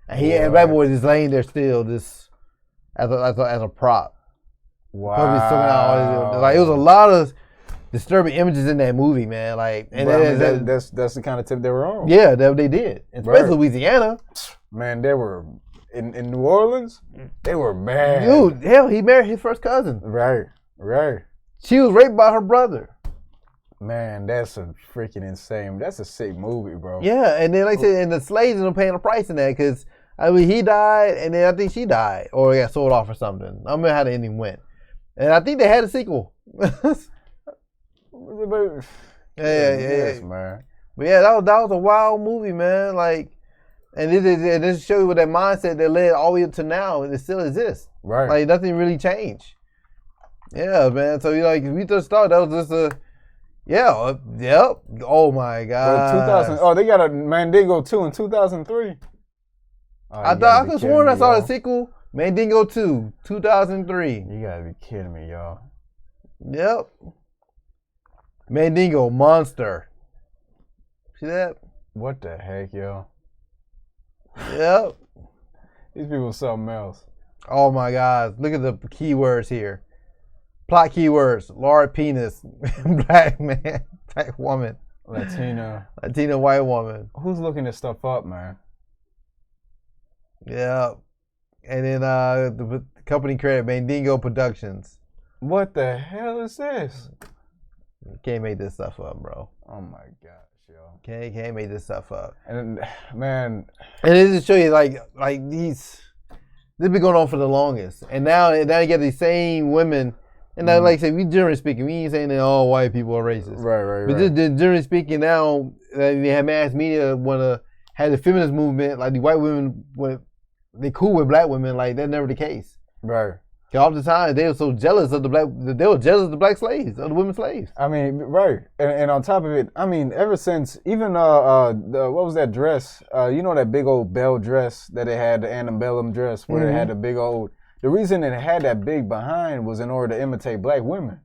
and the black boy just laying there still, just as a prop. Wow. Like it was a lot of disturbing images in that movie, man. Like, and But, I mean, that's the kind of tip they were on. yeah, that they did, especially Right. Louisiana. Man, they were in New Orleans. They were bad. Dude, hell, he married his first cousin. Right. She was raped by her brother. Man, that's a freaking insane. That's a sick movie, bro. Yeah, and then like I said, and the slaves ended up paying a price in that because I mean he died, and then I think she died or got sold off or something. I don't remember how the ending went, and I think they had a sequel. Yes, man. But yeah, that was a wild movie, man. Like, and this show you what that mindset that led all the way up to now, and it still exists. Right. Like nothing really changed. Yeah, man. So we just thought that was just a. Yeah, yep. Oh my God. 2000. Oh, they got a Mandingo 2 in 2003. I could have sworn I saw the sequel, Mandingo 2, 2003. You gotta be kidding me, y'all. Yep. Mandingo monster. See that? What the heck, yo? Yep. These people something else. Oh my God. Look at the keywords here. Plot keywords: large penis, black man, black woman, Latina white woman. Who's looking this stuff up, man? Yeah, and then the company credit Mandingo Productions. What the hell is this? Can't make this stuff up, bro. Oh my gosh, yo. Can't make this stuff up. And man, and it just show you like these. This been going on for the longest, and now you get these same women. And like I said, we generally speaking, we ain't saying that all white people are racist. Right. But just generally speaking, now they have mass media wanna have the feminist movement, like the white women, they cool with black women, like that's never the case. Right. Cause all the time they were so jealous of the black slaves, of the women slaves. I mean, right. And on top of it, I mean, ever since even what was that dress? You know that big old bell dress that they had, the antebellum dress, where it had the big old. The reason it had that big behind was in order to imitate black women.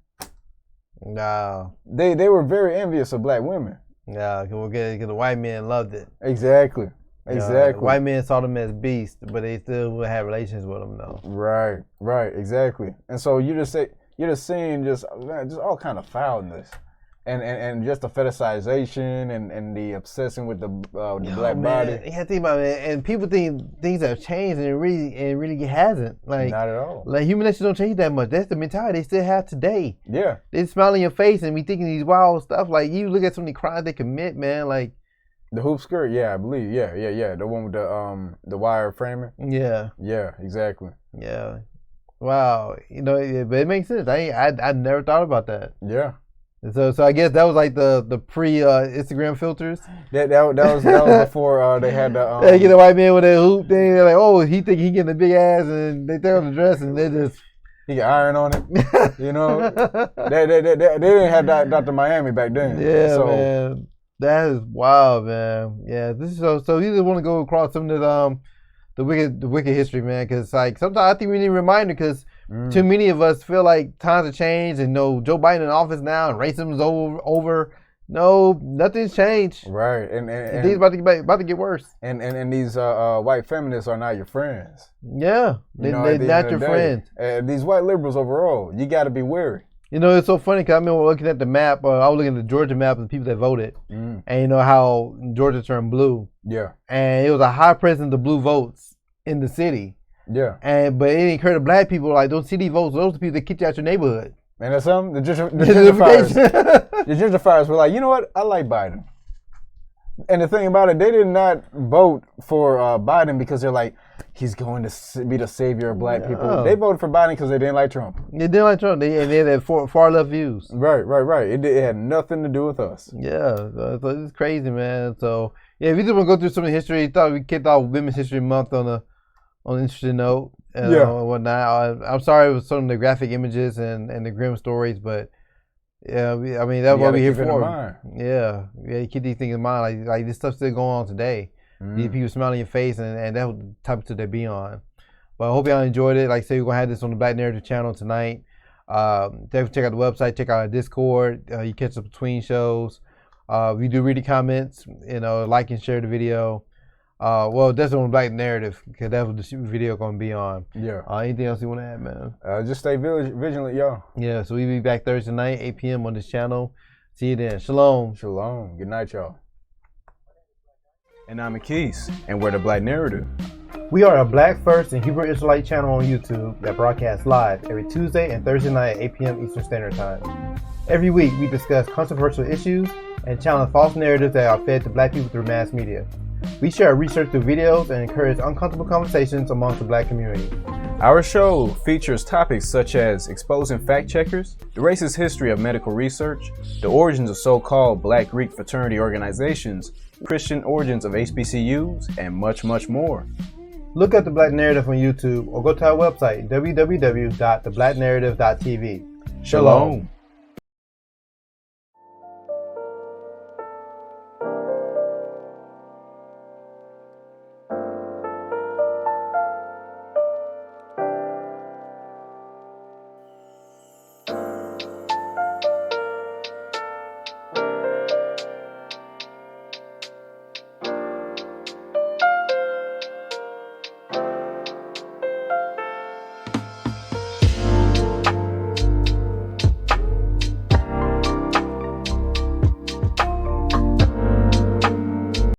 No. They were very envious of black women. Yeah, because the white men loved it. Exactly. White men saw them as beasts, but they still would have relations with them though. Right, exactly. And so you're just seeing just all kind of foulness. And just the fetishization and the obsession with the black body. You have to think about it, and people think things have changed, and it really hasn't. Like not at all. Like human nature don't change that much. That's the mentality they still have today. Yeah, they smile in your face and be thinking these wild stuff. Like you look at some of the crimes they commit, man. Like the hoop skirt. Yeah, I believe. Yeah. The one with the wire framing. Yeah, exactly. Yeah. Wow. But it makes sense. I never thought about that. Yeah. So I guess that was like the pre Instagram filters. That was before they had the. They get a white man with a hoop thing. They're like, oh, he think he getting a big ass, and they throw on the dress, and they just. He got iron on it. They didn't have Dr. Miami back then. Yeah, so, man, that is wild, man. Yeah, this is so you just want to go across some of this the wicked history, man, because like sometimes I think we need a reminder because. Too many of us feel like times have changed and Joe Biden in office now and racism is over. No, nothing's changed. Right. And things about to get worse. And these white feminists are not your friends. Yeah. They're not your friends. These white liberals overall, you got to be wary. It's so funny because I remember looking at the map. I was looking at the Georgia map of the people that voted. And how Georgia turned blue. Yeah. And it was a high presence of blue votes in the city. Yeah. But it didn't occur to black people, like those city votes, those are the people that kick you out your neighborhood. And that's something. The gentrifiers were like, you know what? I like Biden. And the thing about it, they did not vote for Biden because they're like, he's going to be the savior of black people. They voted for Biden because they didn't like Trump. They didn't like Trump. They had far left views. Right. It had nothing to do with us. Yeah. So it's crazy, man. So, yeah, if you just want to go through some of the history, thought we kicked off Women's History Month on an interesting note and whatnot. I'm sorry with some of the graphic images and the grim stories, but yeah, I mean that's what we're here for. Yeah, you keep these things in mind. Like this stuff's still going on today. These people smiling in your face, and that's the type of stuff they be on. But I hope y'all enjoyed it. Like I said, we're gonna have this on the Black Narrative channel tonight. Definitely check out the website, check out our Discord. You catch us between shows. We do read the comments. Like and share the video. Well, that's on Black Narrative because that's what the video gonna be on. Yeah. Anything else you want to add, man? Just stay vigilant, y'all. Yeah. So we be back Thursday night, 8 p.m. on this channel. See you then. Shalom. Shalom. Good night, y'all. And I'm Akis, and we're the Black Narrative. We are a Black First and Hebrew Israelite channel on YouTube that broadcasts live every Tuesday and Thursday night at 8 p.m. Eastern Standard Time. Every week, we discuss controversial issues and challenge false narratives that are fed to Black people through mass media. We share research through videos and encourage uncomfortable conversations amongst the Black community. Our show features topics such as exposing fact checkers, the racist history of medical research, the origins of so-called Black Greek fraternity organizations, Christian origins of HBCUs, and much, much more. Look up The Black Narrative on YouTube or go to our website, www.theblacknarrative.tv. Shalom.